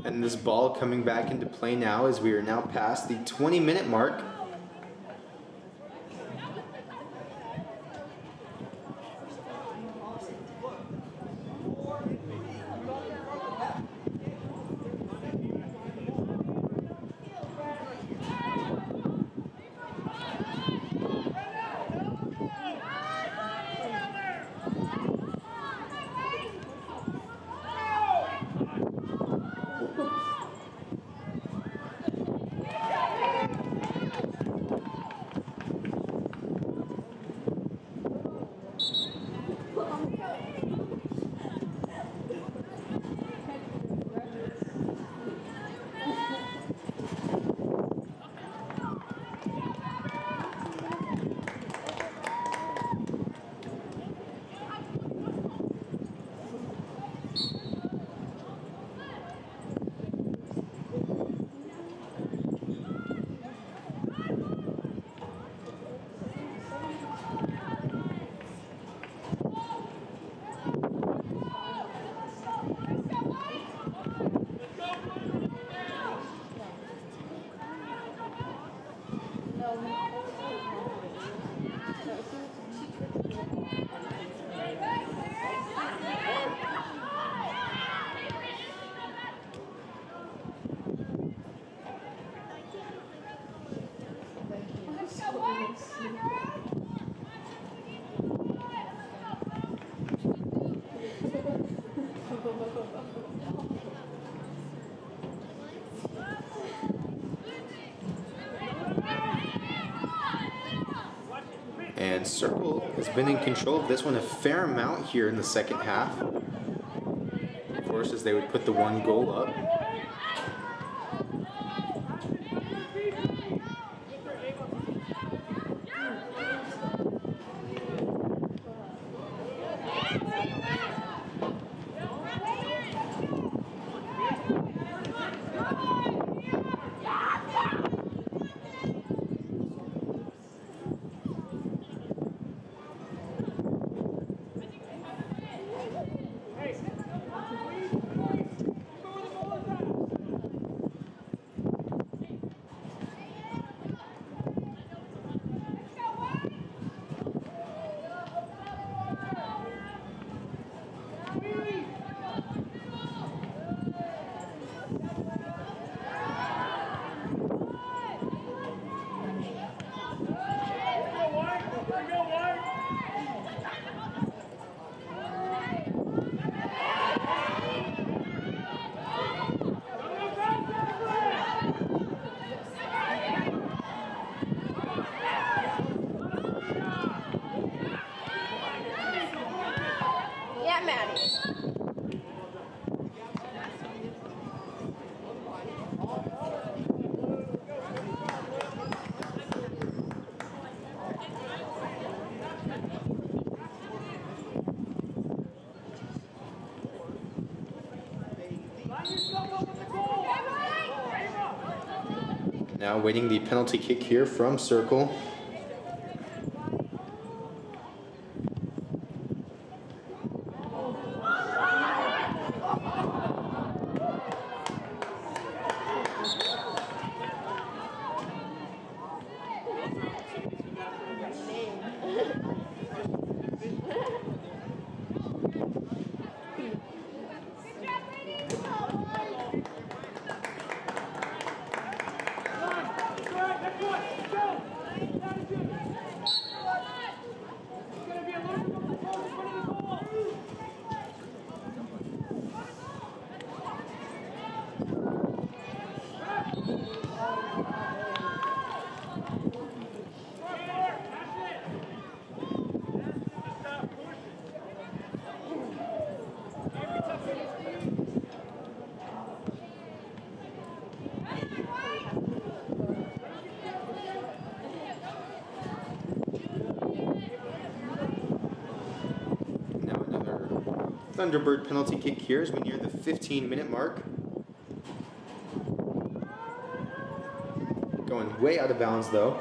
And this ball coming back into play now as we are now past the 20-minute mark. And Circle has been in control of this one a fair amount here in the second half. Of course, as they would put the one goal up. Now waiting the penalty kick here from Circle. Thunderbird penalty kick here as we near the 15-minute mark. Going way out of bounds though.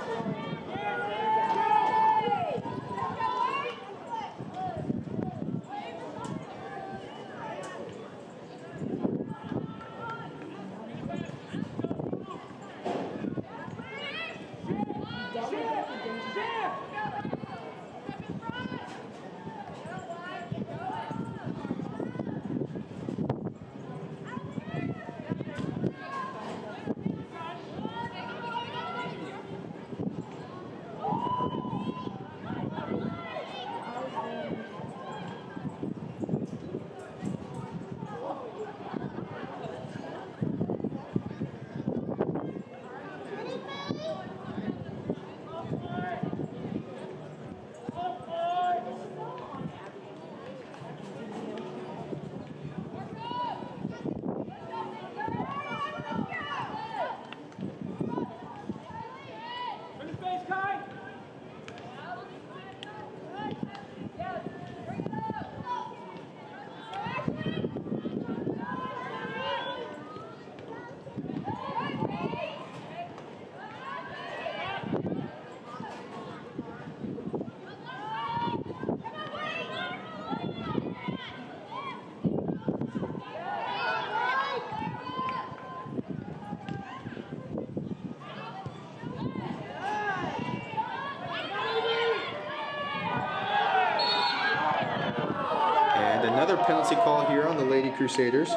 Another penalty call here on the Lady Crusaders.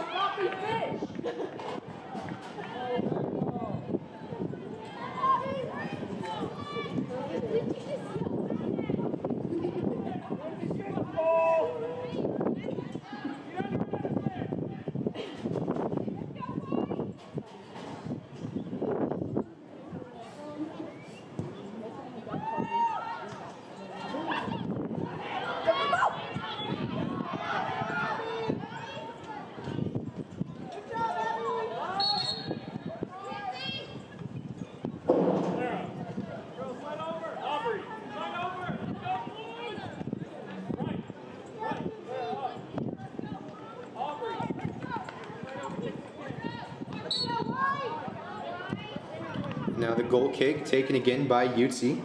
Now the goal kick taken again by Utsi.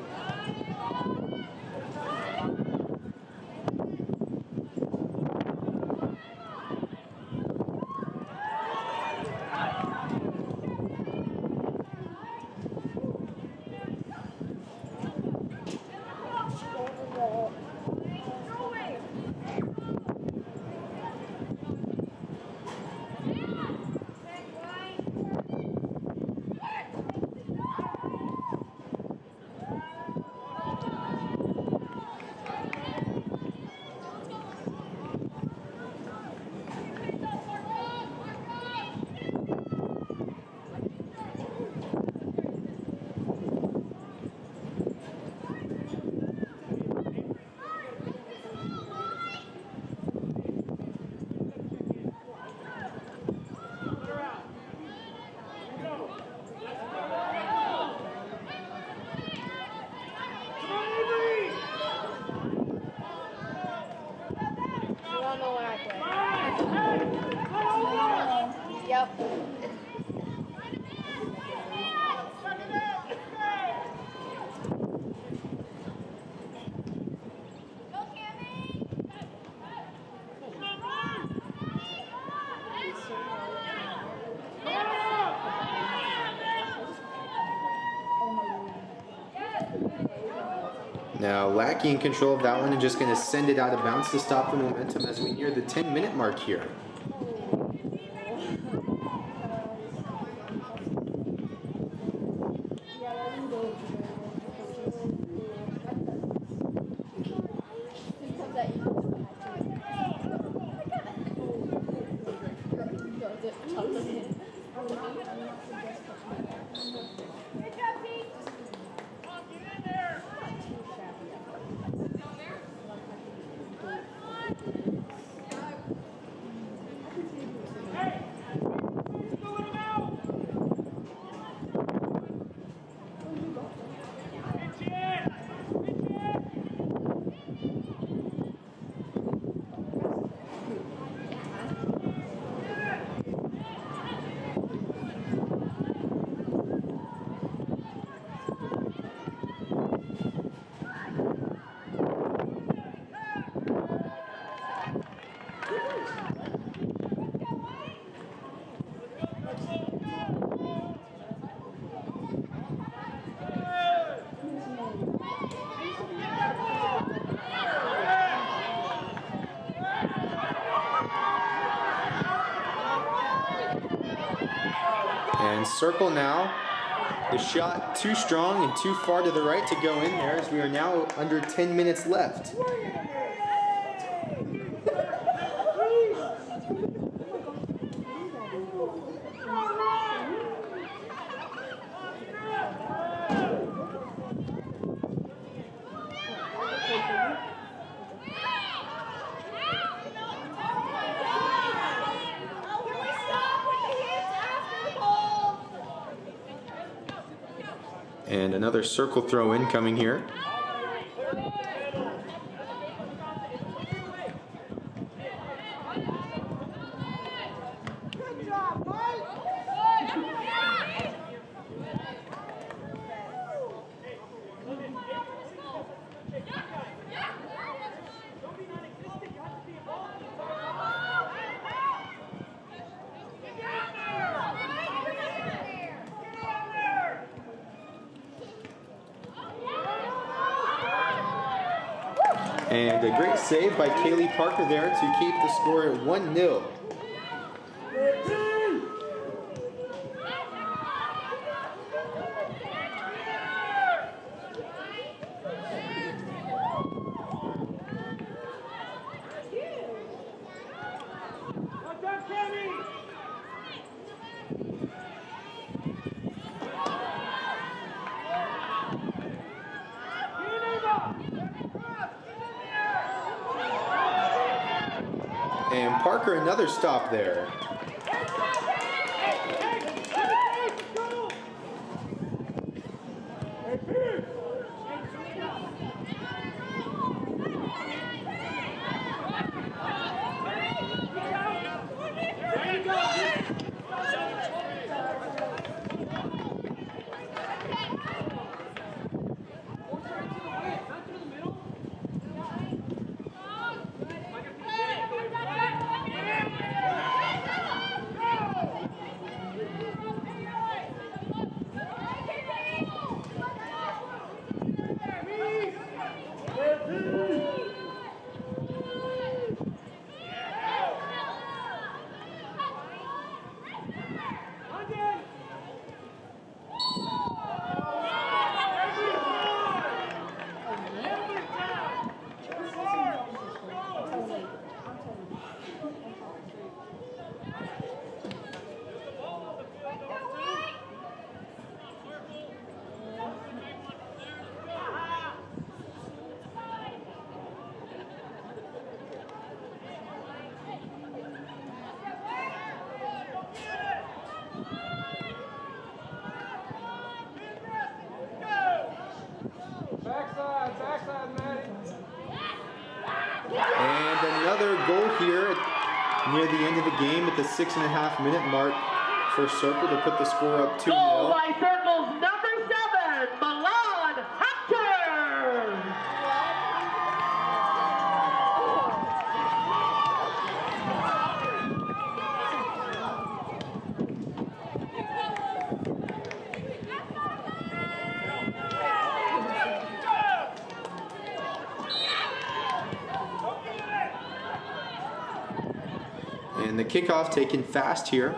Yep.
Now lacking control of that one and just going to send it out of bounds to stop the momentum as we near the 10-minute mark here. And circle now. The shot too strong and too far to the right to go in there as we are now under 10 minutes left. And another circle throw in coming here. And a great save by Kaylee Parker there to keep the score at 1-0. And Parker, another stop there. near the end of the game at the 6.5-minute mark for Circle to put the score up 2-0.
Goal by Circle's number 7, Milan Hunter.
And the kickoff taken fast here.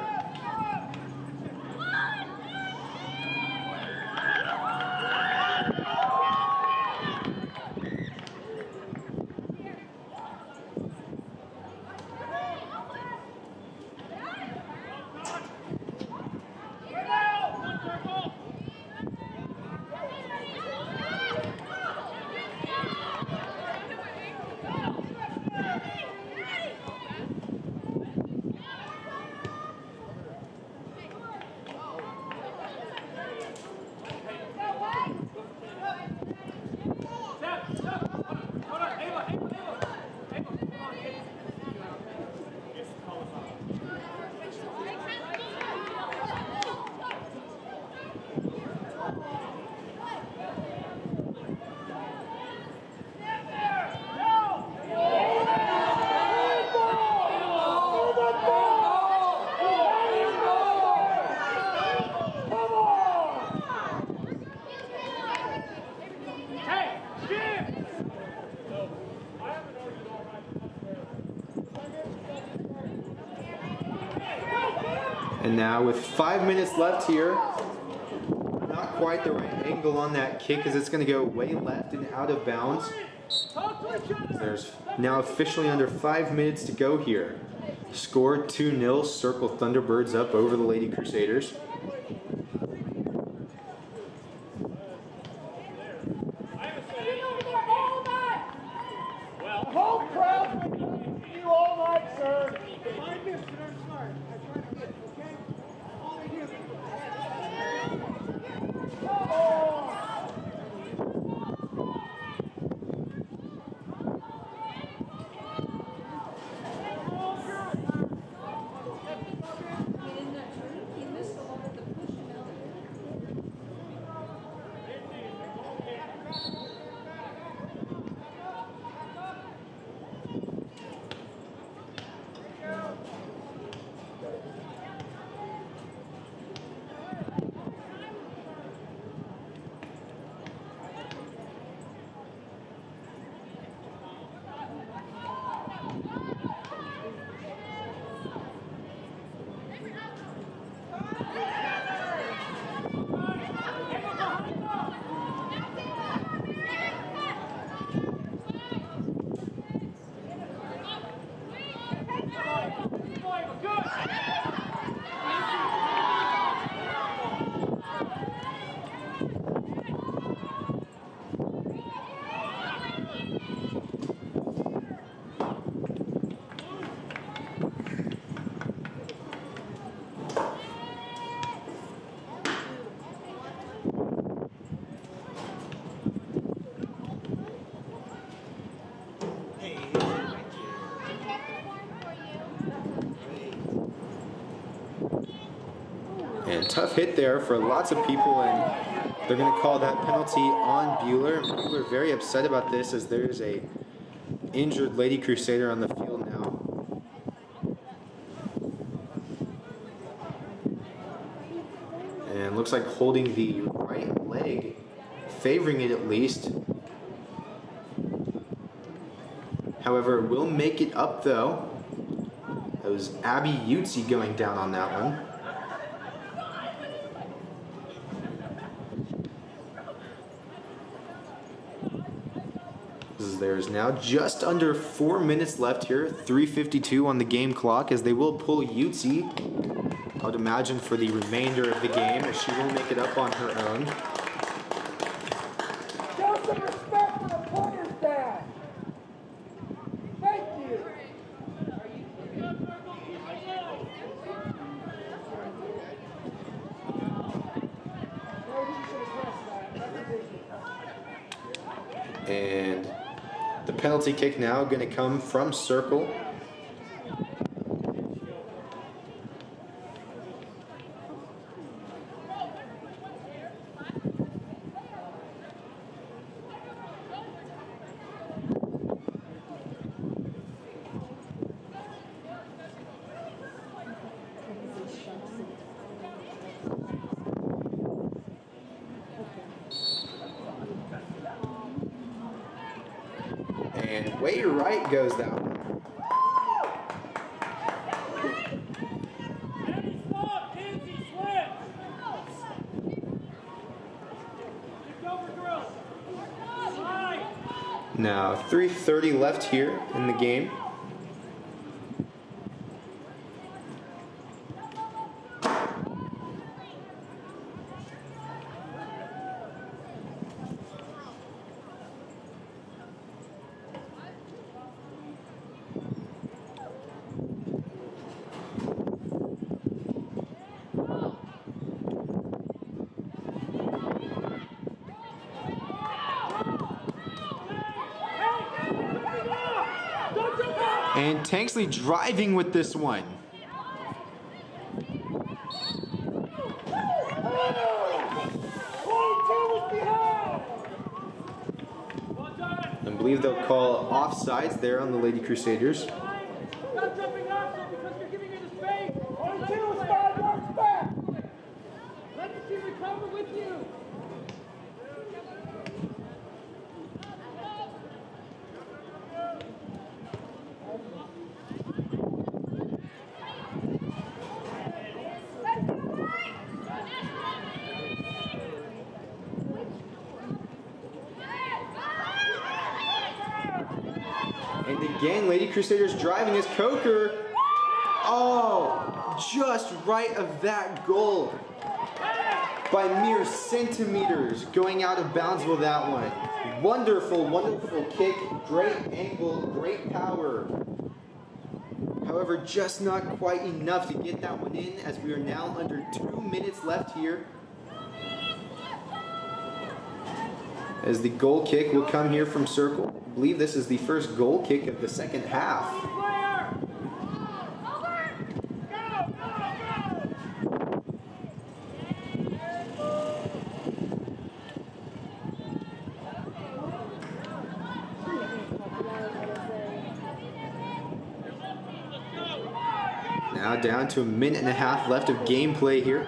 And now with 5 minutes left here, not quite the right angle on that kick as it's going to go way left and out of bounds. There's now officially under 5 minutes to go here. Score 2-0, Circle Thunderbirds up over the Lady Crusaders. And tough hit there for lots of people, and they're going to call that penalty on Bueller. Bueller very upset about this as there's a injured Lady Crusader on the field now. And looks like holding the right leg, favoring it at least. However, will make it up though. That was Abby Utzi going down on that one. There's now just under 4 minutes left here, 3:52 on the game clock, as they will pull Utzi, I would imagine, for the remainder of the game, as she will make it up on her own.
Show some respect for the players, Dad. Thank you.
And the penalty kick now going to come from Circle. way right goes that one. Now 3:30 left here in the game. And Tanksley driving with this one. I believe they'll call offsides there on the Lady Crusaders. And again, Lady Crusaders driving as Coker. Oh, just right of that goal. By mere centimeters, going out of bounds with that one. Wonderful, wonderful kick. Great angle, great power. However, just not quite enough to get that one in, as we are now under 2 minutes left here. As the goal kick will come here from Circle. I believe this is the first goal kick of the second half. Now down to 1.5 minutes left of gameplay here.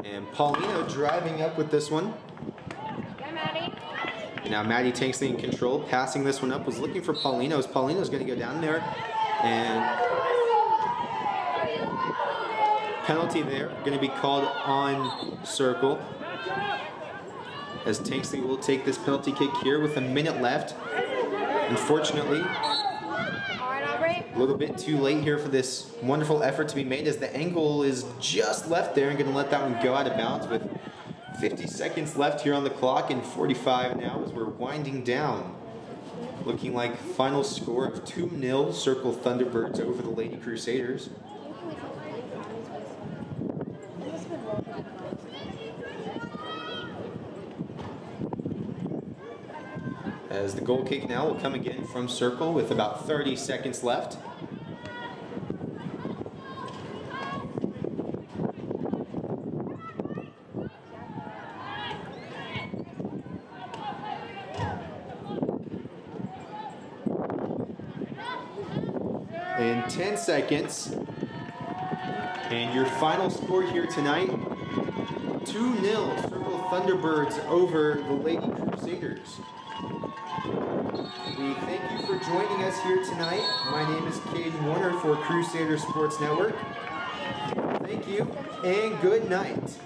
And Paulino driving up with this one. And now Maddie Tanksley in control, passing this one up, was looking for Paulino. Paulino's going to go down there, and penalty there, going to be called on Circle. As Tanksley will take this penalty kick here with 1 minute left. Unfortunately, a little bit too late here for this wonderful effort to be made, as the angle is just left there, and going to let that one go out of bounds with 50 seconds left here on the clock, and 45 now as we're winding down. Looking like final score of 2-0 Circle Thunderbirds over the Lady Crusaders. As the goal kick now will come again from Circle with about 30 seconds left. In 10 seconds. And your final score here tonight, 2-0 Circle Thunderbirds over the Lady Crusaders. We thank you for joining us here tonight. My name is Caden Warner for Crusader Sports Network. Thank you and good night.